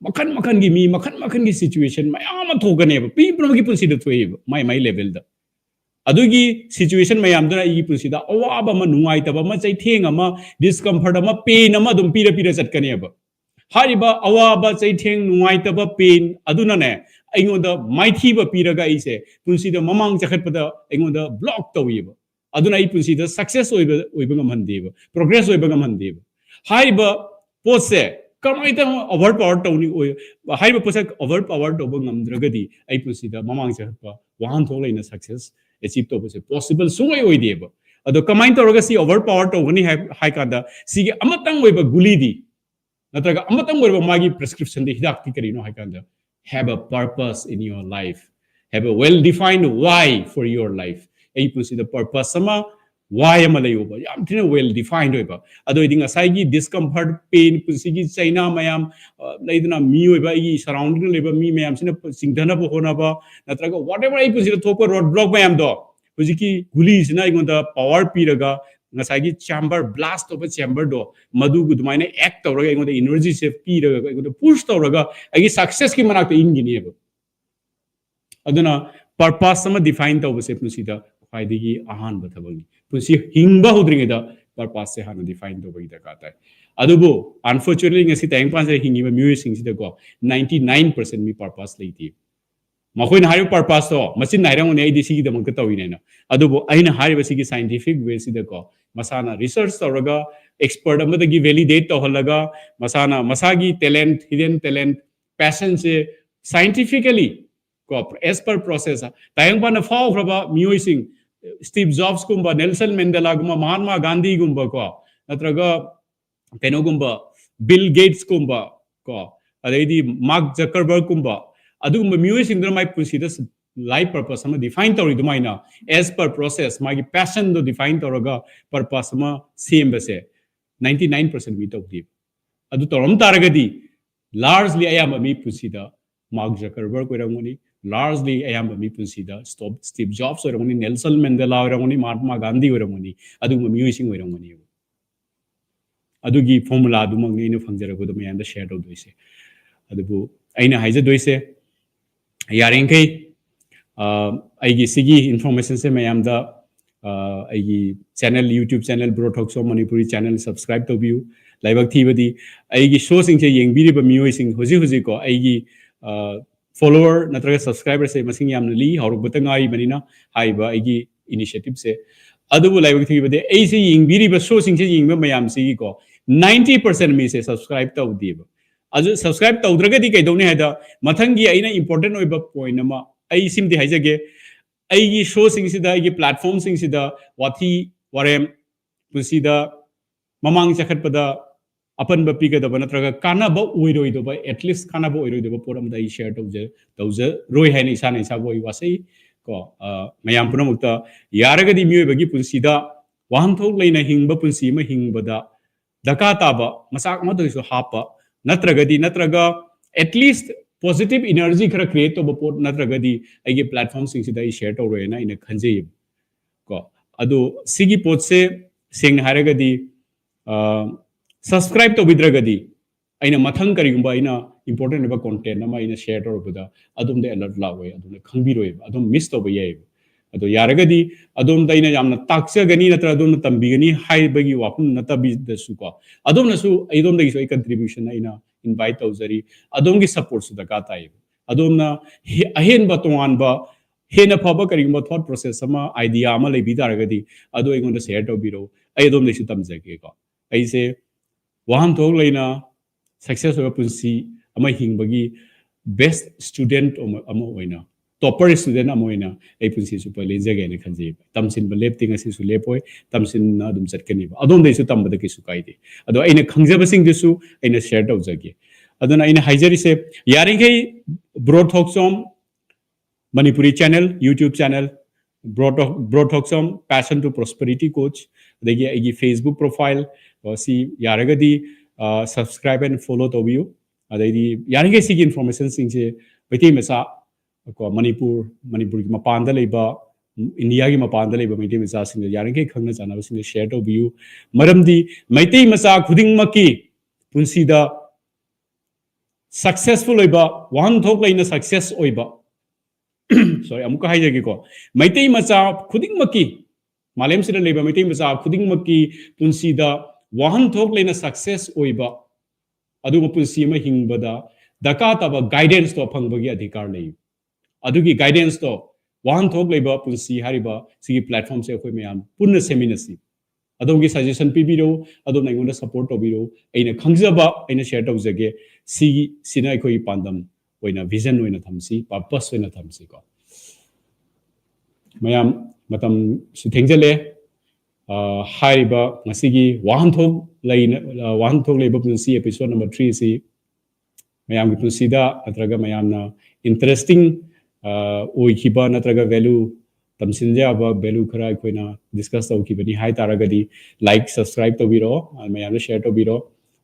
ꯃꯈꯟ ꯃꯈꯟꯒꯤ ꯃꯤ ꯃꯈꯟ ꯃꯈꯟꯒꯤ ꯁꯤꯆꯨꯋꯦꯁꯟ ꯃꯌꯥꯝ ꯑꯃ ꯊꯣꯛꯀꯅꯦꯕ ꯄꯨꯝꯅꯃꯛꯀꯤ ꯄꯨꯟꯁꯤꯗ ꯊꯣꯛꯑꯦꯕ ꯃꯥꯏ ꯂꯦꯚꯦꯜꯗ ꯑꯗꯨꯒꯤ ꯁꯤꯆꯨꯋꯦꯁꯟ ꯃꯌꯥꯝꯗꯨꯅ ꯑꯩꯒꯤ ꯄꯨꯟꯁꯤꯗ ꯑꯋꯥꯕ ꯑꯃ ꯅꯨꯡꯉꯥꯏꯇꯕ ꯑꯃ ꯆꯩꯊꯦꯡ ꯑꯃ ꯗꯤꯁꯀꯝꯐꯔꯠ ꯑꯃ ꯄꯦꯟ ꯑꯃ ꯑꯗꯨꯝ ꯄꯤꯔ ꯆꯠꯀꯅꯦꯕ ꯍꯥꯏꯔꯤꯕ ꯑꯋꯥꯕ ꯆꯩꯊꯦꯡ ꯅꯨꯡꯉꯥꯏꯇꯕ ꯄꯦꯟ ꯑꯗꯨꯅꯅꯦ ꯑꯩꯉꯣꯟꯗ ꯃꯥꯏꯊꯤꯕ ꯄꯤꯔꯒ ꯑꯩꯁꯦ ꯄꯨꯟꯁꯤꯗ ꯃꯃꯥꯡ ꯆꯈꯠꯄꯗ ꯑꯩꯉꯣꯟꯗ ꯕ꯭ꯂꯣꯛ ꯇꯧꯋꯦꯕ ꯑꯗꯨꯅ ꯑꯩ ꯄꯨꯟꯁꯤꯗ ꯁꯛꯁꯦꯁ ꯑꯣꯏꯕ ꯉꯝꯍꯟꯗꯦꯕ ꯄ꯭ꯔꯣꯒ꯭ꯔꯦꯁ ꯑꯣꯏꯕ ꯉꯝꯍꯟꯗꯦꯕ ꯍꯥꯏꯔꯤꯕ ꯄꯣꯠꯁꯦ ꯀꯃꯥꯏꯅ ꯑꯣꯚꯔ ꯄꯥꯋꯔ ꯇꯧꯅꯤ ꯍꯥꯏꯔꯤꯕ ꯄꯣꯠꯁꯦ ꯑꯣꯚꯔ ꯄꯥꯋꯔ ꯇꯧꯕ ꯉꯝꯗ꯭ꯔꯒꯗꯤ ꯑꯩ ꯄꯨꯟꯁꯤꯗ ꯃꯃꯥꯡ ꯆꯠꯄ ꯋꯥꯍꯟꯊꯣꯛ ꯂꯩꯅ ꯁꯛꯁꯦꯁ ꯑꯦꯆꯤꯞ ꯇꯧꯕꯁꯦ ꯄꯣꯁꯤꯕꯜ ꯁꯨꯡꯑꯣꯏ ꯑꯣꯏꯗꯦꯕ ꯑꯗꯣ ꯀꯃꯥꯏꯅ ꯇꯧꯔꯒ ꯁꯤ ꯑꯣꯚꯔ ꯄꯥꯋꯔ ꯇꯧꯒꯅꯤ ꯍꯥꯏ ꯀꯥꯟꯗ ꯁꯤꯒꯤ ꯑꯃꯇꯪ ꯑꯣꯏꯕ ꯒꯨꯂꯤꯗꯤ ꯅꯠꯇ꯭ꯔꯒ ꯑꯃꯇꯪ ꯑꯣꯏꯕ ꯃꯥꯒꯤ ꯄ꯭ꯔꯦꯁꯀ꯭ꯔꯤꯞꯁꯟꯗꯤ ꯍꯤꯗꯥꯛꯇꯤ ꯀꯔꯤꯅꯣ ꯍꯥꯏ ꯀꯥꯟꯗ have a purpose in your life have a well defined why for your life ꯑꯩ ꯄꯨꯟꯁꯤꯗ ꯄꯔꯄꯁ ꯑꯃ why ꯑꯃ ꯂꯩꯌꯣꯕ ꯌꯥꯝ ꯊꯤꯅ well defined ꯑꯣꯏꯕ ꯑꯗꯨꯑꯣꯏꯗꯤ ꯉꯁꯥꯏꯒꯤ ꯗꯤꯁꯀꯝꯐꯔꯠ ꯄꯦꯟ ꯄꯨꯟꯁꯤꯒꯤ ꯆꯩꯅꯥ ꯃꯌꯥꯝ ꯂꯩꯗꯅ ꯃꯤꯑꯣꯏꯕ ꯑꯩꯒꯤ ꯁꯔꯥꯎꯟꯗꯤꯡꯗ ꯂꯩꯕ ꯃꯤ ꯃꯌꯥꯝꯁꯤꯅ ꯆꯤꯡꯊꯅꯕ ꯍꯣꯠꯅꯕ ꯅꯠꯇ꯭ꯔꯒ ꯋꯥꯠꯑꯦꯚꯔ ꯑꯩ ꯄꯨꯟꯁꯤꯗ ꯊꯣꯛꯄ ꯔꯣꯗ ꯕ꯭ꯂꯣꯛ ꯃꯌꯥꯝꯗꯣ ꯍꯧꯖꯤꯛꯀꯤ ꯒꯨꯂꯤꯁꯤꯅ ꯑꯩꯉꯣꯟꯗ ꯄꯥꯋꯔ ꯄꯤꯔꯒ ꯉꯁꯥꯏꯒꯤ ꯆꯦꯝꯕꯔ ꯕ꯭ꯂꯥꯁ ꯇꯧꯕ ꯆꯦꯝꯕꯔꯗꯣ ꯃꯗꯨꯒ ꯑꯗꯨꯃꯥꯏꯅ ꯑꯦꯛ ꯇꯧꯔꯒ ꯑꯩꯉꯣꯟꯗ ꯏꯅꯔꯖꯤꯁꯦ ꯄꯤꯔꯒ ꯑꯩꯉꯣꯟꯗ ꯄꯨꯁ ꯇꯧꯔꯒ ꯑꯩꯒꯤ ꯁꯛꯁꯦꯁꯀꯤ ꯃꯅꯥꯛꯇ ꯏꯟꯈꯤꯅꯦꯕ ꯑꯗꯨꯅ ꯄꯔꯄꯁ ꯑꯃ ꯗꯤꯐꯥꯏꯟ ꯇꯧꯕꯁꯦ ꯄꯨꯟꯁꯤꯗ ꯈ꯭ꯋꯥꯏꯗꯒꯤ ꯑꯍꯥꯟꯕ ꯊꯕꯛꯅꯤ ꯄꯨꯟꯁꯤ ꯍꯤꯡꯕ ꯍꯧꯗ꯭ꯔꯤꯉꯩꯗ ꯄꯔꯄꯁꯁꯦ ꯍꯥꯟꯅ ꯗꯤꯐꯥꯏꯟ ꯇꯧꯕꯒꯤ ꯗꯔꯀꯥꯔ ꯇꯥꯏ ꯑꯗꯨꯕꯨ ꯑꯟꯐꯣꯔꯆꯨꯅꯦꯠꯂꯤ ꯉꯁꯤ ꯇꯥꯏꯕꯪꯄꯥꯟꯁꯤꯗ ꯍꯤꯡꯉꯤꯕ ꯃꯤꯑꯣꯏꯁꯤꯡꯁꯤꯗꯀꯣ 99% ꯃꯤ ꯄꯔꯄꯁ ꯂꯩꯇꯦ ꯃꯈꯣꯏꯅ ꯍꯥꯏꯔꯤꯕ ꯄꯔꯄꯁꯇꯣ ꯃꯆꯤꯟ ꯍꯥꯏꯔꯝꯒꯅꯤ ꯑꯩꯗꯤ ꯁꯤꯒꯤꯗꯃꯛꯇ ꯇꯧꯔꯤꯅꯦꯅ ꯑꯗꯨꯕꯨ ꯑꯩꯅ ꯍꯥꯏꯔꯤꯕ ꯁꯤꯒꯤ ꯁꯥꯏꯟꯇꯤꯐꯤꯛ ꯋꯦꯁꯤꯗꯀꯣ ꯃꯁꯥꯅ ꯔꯤꯁꯔꯆ ꯇꯧꯔꯒ ꯑꯦꯛꯁꯄꯔꯠ ꯑꯃꯗꯒꯤ ꯚꯦꯂꯤꯗꯦꯠ ꯇꯧꯍꯜꯂꯒ ꯃꯁꯥꯅ ꯃꯁꯥꯒꯤ ꯇꯦꯂꯦꯟꯠ ꯍꯤꯗꯦꯟ ꯇꯦꯂꯦꯟꯠ ꯄꯦꯁꯟꯁꯦ ꯁꯥꯏꯟꯇꯤꯐꯤꯀꯦꯂꯤ ꯀꯣ ꯑꯦꯁ ꯄꯔ ꯄ꯭ꯔꯣꯁꯦꯁ ꯇꯥꯏꯕꯪꯄꯥꯟꯗ ꯐꯥꯎꯈ꯭ꯔꯕ ꯃꯤꯑꯣꯏꯁꯤꯡ ꯁ꯭ꯇꯤꯞ ꯖꯣꯕꯁꯀꯨꯝꯕ ꯅꯦꯜꯁꯟ ꯃꯦꯟꯗꯦꯂꯥꯒꯨꯝꯕ ꯃꯍꯥꯠꯃꯥ ꯒꯥꯟꯙꯤꯒꯨꯝꯕ ꯀꯣ ꯅꯠꯇ꯭ꯔꯒ ꯀꯩꯅꯣꯒꯨꯝꯕ ꯕꯤꯜ ꯒꯦꯠꯁꯀꯨꯝꯕ ꯀꯣ ꯑꯗꯩꯗꯤ ꯃꯥꯔꯛ ꯖꯀꯔꯕꯔꯒꯀꯨꯝꯕ ꯑꯗꯨꯒꯨꯝꯕ ꯃꯤꯑꯣꯏꯁꯤꯡꯗꯨꯅ ꯃꯥꯏ ꯄꯨꯟꯁꯤꯗ ꯂꯥꯏꯐ ꯄꯔꯄꯁ ꯑꯃ ꯗꯤꯐꯥꯏꯟ ꯇꯧꯔꯤ ꯑꯗꯨꯃꯥꯏꯅ ꯑꯦꯁ ꯄꯔ ꯄ꯭ꯔꯣꯁꯦꯁ ꯃꯥꯒꯤ ꯄꯦꯁꯟꯗꯣ ꯗꯤꯐꯥꯏꯟ ꯇꯧꯔꯒ ꯄꯔꯄꯁ ꯑꯃ ꯁꯦꯝꯕꯁꯦ 99% ꯃꯤ ꯇꯧꯗꯦꯕ ꯑꯗꯨ ꯇꯧꯔꯝ ꯇꯥꯔꯒꯗꯤ ꯂꯥꯔꯖꯂꯤ ꯑꯌꯥꯝꯕ ꯃꯤ ꯄꯨꯟꯁꯤꯗ ꯃꯥꯔꯛ ꯖꯀꯔꯕꯔꯒ ꯑꯣꯏꯔꯝꯒꯅꯤ ꯂꯥꯔꯖꯂꯤ ꯑꯌꯥꯝꯕ ꯃꯤ ꯄꯨꯟꯁꯤꯗ ꯁ꯭ꯇꯤꯞ ꯖꯣꯕꯁ ꯑꯣꯏꯔꯝꯒꯅꯤ ꯅꯦꯜꯁꯟ ꯃꯦꯟꯗꯦꯂꯥ ꯑꯣꯏꯔꯝꯒꯅꯤ ꯃꯍꯥꯠꯃꯥ ꯒꯥꯟꯙꯤ ꯑꯣꯏꯔꯝꯒꯅꯤ ꯑꯗꯨꯒꯨꯝꯕ ꯃꯤꯑꯣꯏꯁꯤꯡ ꯑꯣꯏꯔꯝꯒꯅꯤꯕ ꯑꯗꯨꯒꯤ ꯐꯣꯔꯃꯨꯂꯥꯗꯨꯃꯛꯅꯤ ꯑꯩꯅ ꯐꯪꯖꯔꯛꯄꯗꯣ ꯃꯌꯥꯝꯗ ꯁꯦꯌꯔ ꯇꯧꯗꯣꯏꯁꯦ ꯑꯗꯨꯕꯨ ꯑꯩꯅ ꯍꯥꯏꯖꯗꯣꯏꯁꯦ ꯌꯥꯔꯤꯈꯩ ꯑꯩꯒꯤ ꯁꯤꯒꯤ ꯏꯟꯐꯣꯔꯃꯦꯁꯟꯁꯦ ꯃꯌꯥꯝꯗ ꯑꯩꯒꯤ ꯆꯦꯅꯦꯜ ꯌꯨꯇ꯭ꯌꯨꯕ ꯆꯦꯅꯦꯜ ꯕ꯭ꯔꯣ ꯊꯣꯛꯆꯣꯝ ꯃꯅꯤꯄꯨꯔꯤ ꯆꯦꯅꯦꯜ ꯁꯕꯁꯀ꯭ꯔꯥꯏꯕ ꯇꯧꯕꯤꯌꯨ ꯂꯥꯏꯕꯛ ꯊꯤꯕꯗꯤ ꯑꯩꯒꯤ ꯁꯣꯁꯤꯡꯁꯦ ꯌꯦꯡꯕꯤꯔꯤꯕ ꯃꯤꯑꯣꯏꯁꯤꯡ ꯍꯧꯖꯤꯛꯀꯣ ꯑꯩꯒꯤ ꯐꯣꯂꯣꯋꯔ ꯅꯠꯇ꯭ꯔꯒ ꯁꯕꯁꯀ꯭ꯔꯥꯏꯕꯔꯁꯦ ꯃꯁꯤꯡ ꯌꯥꯝꯅ ꯂꯤ ꯍꯧꯔꯛꯄꯇ ꯉꯥꯏꯔꯤꯕꯅꯤꯅ ꯍꯥꯏꯔꯤꯕ ꯑꯩꯒꯤ ꯏꯅꯤꯁꯤꯌꯦꯇꯤꯚꯁꯦ ꯑꯗꯨꯕꯨ ꯂꯥꯏꯕꯛ ꯊꯤꯕꯗꯤ ꯑꯩꯁꯦ ꯌꯦꯡꯕꯤꯔꯤꯕ ꯁꯣꯁꯤꯡꯁꯦ ꯌꯦꯡꯕ ꯃꯌꯥꯝꯁꯤꯒꯤꯀꯣ 90% ꯃꯤꯁꯦ ꯁꯕꯁꯀ꯭ꯔꯥꯏꯕ ꯇꯧꯗꯦꯕ ꯑꯗꯨ ꯁꯕꯁꯀ꯭ꯔꯥꯏꯕ ꯇꯧꯗ꯭ꯔꯒꯗꯤ ꯀꯩꯗꯧꯅꯤ ꯍꯥꯏꯗ ꯃꯊꯪꯒꯤ ꯑꯩꯅ ꯏꯝꯄꯣꯔꯇꯦꯟ ꯑꯣꯏꯕ ꯄꯣꯏꯟ ꯑꯃ ꯑꯩ ꯁꯤꯃꯗꯤ ꯍꯥꯏꯖꯒꯦ ꯑꯩꯒꯤ ꯁꯣꯁꯤꯡꯁꯤꯗ ꯑꯩꯒꯤ ꯄ꯭ꯂꯦꯠꯐꯣꯝꯁꯤꯡꯁꯤꯗ ꯋꯥꯊꯤ ꯋꯥꯔꯦꯝ ꯄꯨꯟꯁꯤꯗ ꯃꯃꯥꯡ ꯆꯈꯠꯄꯗ अपन पीगदब नत्रगा कानब ओइरोइदब एटलीस्ट कानब ओइरोइदब पोरम दा शेयर तौजे रोय है इसा इसा बोई वासई को मयाम पुनमुक्ता यारगदी मियोबगी पुंसीदा वाहनथोक लेना हिंगब पुंसी म हिंगबदा दका ताबा मसाक मदसु हापा नत्रगा एटलीस्ट पॉजिटिव एनर्जी खरा क्रिएट तो पोट नत्रगदी आइगे प्लेटफॉर्म सिंगसिदा शेयर तौरेना इन खंजे को अदो सिगी पोट से सेंग हारगदी सब्सक्राइब तो बिद्रगदी अइना मथंग करिगुंबा अइना इंपोर्टेंट एबा कंटेंट अमा अइना शेयर तौरबदा अदुम दे अलर्ट लावे अदुम खंबिरोय अदुम मिस तो बये अदो यारगदी अदुम दैना यामना ताक्सगनी नत्र अदुम तंबिगनी हाइबगी वाफुम नतबी दसु को अदुम नसु अइदोम दगी सोय कंट्रीब्यूशन अइना इनवाइट तौजरी अदुम की सपोर्ट सु दका ताइ अदुम ना अहेन बा तोवान बा हेन फबा करिगुंबा थॉट प्रोसेस अमा आइडिया अमा लेबि तारगदी अदो एगोंदा शेयर तौबिरो अइदोम देसु तमजगे को अइसे वाहनथोक लेना सक्सेस होगा पुंसी अमा हिंगबगी बेस्ट स्टूडेंट अमा होइना टॉपर स्टूडेंट अमा होइना ए पुंसी सु पले जगे ने खंजे तमसिन ब लेप्टिंग असि सु लेपोय तमसिन ना दुम चटकनी अदोम देसु तमबद कि सु काइदे अदो अइना खंजबसिंग दिसु अइना शेयर तौजगे अदुना अइना हाइजरी से यारिंगै bro थॉकचॉम Manipuri channel, YouTube channel, Bro Thockchom, Passion to Prosperity Coach, degi agi Facebook profile, si yaragadi subscribe and follow to view, adai yarage si information sing se beti mesa ko Manipur ki mapanda leiba India ki mapanda leiba meti mesa sing yarage khangna chana sing share to view maramdi maitei masa khuding maki punsi da successful oiba Wahanthok leina success oiba sorry amuka haijagi ko maitai macha khuding maki malem sida leba maitai macha khuding maki punsi da Wahanthok leina success oiba adu punsi ma hingbada daka taba guidance to phangbagi adhikar lei adugi guidance to Wahanthok leba punsi hariba sigi platform se khoi mayam punna seminasi adom gi suggestion pibiro adom naingonda support tobiro aina khangjaba aina share tawjage sigi sina khoi pandam oina vision oina thamsi purpose oina thamsi ko mayam matam su thengjale hariba ngasigi Wahanthok leiba punsi episode number 3 si mayam gi punsi da atraga mayam na interesting oi khiba natraga value tamsinja ba value khara koina discuss tau khibani hai taragadi like subscribe to biro mayam share to biro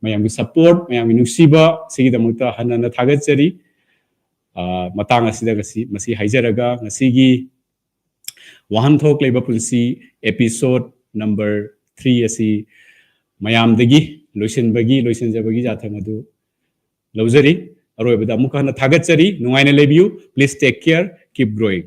mayam gi support mayam gi nusiba sigi damuta hanana thagachari matang asida gasi masi haijaraga ngasigi Wahanthok leiba punsi episode number 3 asi mayam degi loisenjabagi jathang adu laujari aroibada amuka na thagachari nungaina lebiu please take care keep growing